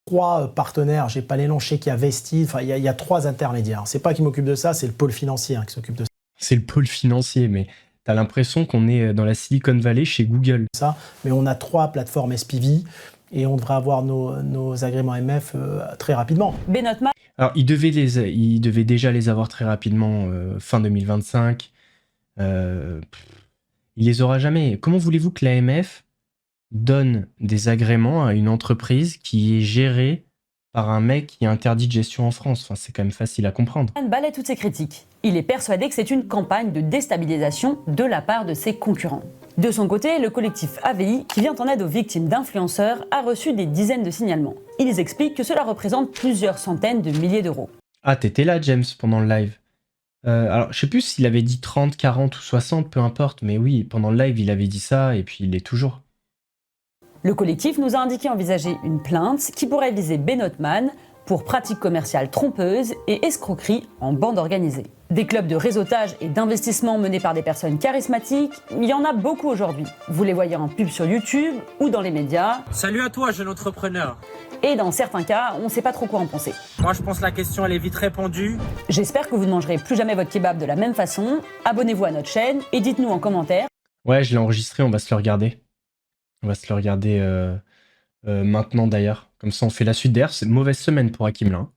E: 3 partenaires, j'ai pas les noms, je sais qu'il y a Vesti, enfin il y a 3 intermédiaires. C'est pas qui m'occupe de ça, c'est le pôle financier qui s'occupe de ça.
A: C'est le pôle financier, mais t'as l'impression qu'on est dans la Silicon Valley chez Google.
E: Ça, mais on a 3 plateformes SPV et on devrait avoir nos agréments MF très rapidement.
C: Ben Othman.
A: Alors il devait déjà les avoir très rapidement, fin 2025. Il les aura jamais. Comment voulez-vous que l'AMF donne des agréments à une entreprise qui est gérée par un mec qui est interdit de gestion en France? Enfin, c'est quand même facile à comprendre.
C: Il balaie toutes ces critiques. Il est persuadé que c'est une campagne de déstabilisation de la part de ses concurrents. De son côté, le collectif AVI, qui vient en aide aux victimes d'influenceurs, a reçu des dizaines de signalements. Ils expliquent que cela représente plusieurs centaines de milliers d'euros.
A: Ah, t'étais là, James, pendant le live. Alors, je sais plus s'il avait dit 30, 40 ou 60, peu importe, mais oui, pendant le live, il avait dit ça, et puis il l'est toujours.
C: Le collectif nous a indiqué envisager une plainte qui pourrait viser Ben Othman pour pratiques commerciales trompeuses et escroqueries en bande organisée. Des clubs de réseautage et d'investissement menés par des personnes charismatiques, il y en a beaucoup aujourd'hui. Vous les voyez en pub sur YouTube ou dans les médias.
O: Salut à toi, jeune entrepreneur.
C: Et dans certains cas, on ne sait pas trop quoi en penser.
O: Moi, je pense que la question, elle est vite répondue.
C: J'espère que vous ne mangerez plus jamais votre kebab de la même façon. Abonnez-vous à notre chaîne et dites-nous en commentaire.
A: Ouais, je l'ai enregistré, on va se le regarder. On va se le regarder maintenant d'ailleurs. Comme ça, on fait la suite. D'ailleurs, c'est une mauvaise semaine pour Hakim là.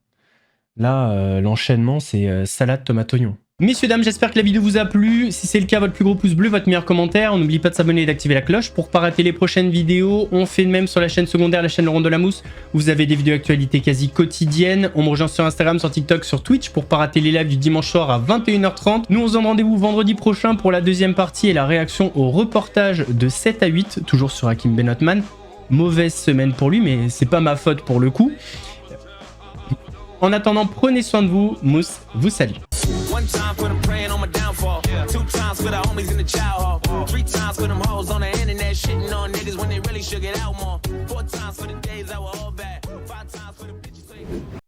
A: Là, l'enchaînement, c'est salade, tomate, oignon. Messieurs, dames, j'espère que la vidéo vous a plu. Si c'est le cas, votre plus gros pouce bleu, votre meilleur commentaire. N'oubliez pas de s'abonner et d'activer la cloche pour ne pas rater les prochaines vidéos. On fait de même sur la chaîne secondaire, la chaîne Le Rond de la Mousse, où vous avez des vidéos d'actualité quasi quotidiennes. On me rejoint sur Instagram, sur TikTok, sur Twitch pour ne pas rater les lives du dimanche soir à 21h30. Nous, on se donne rendez-vous vendredi prochain pour la deuxième partie et la réaction au reportage de 7 à 8, toujours sur Hakim Ben Othman. Mauvaise semaine pour lui, mais c'est pas ma faute pour le coup. En attendant, prenez soin de vous. Mousse vous salue.
B: One time for them praying on my downfall. 2 times for the homies in the child hall. 3 times for them hoes on the internet shitting on niggas when they really should get out more. 4 times for the days that were all bad. 5 times for the bitches.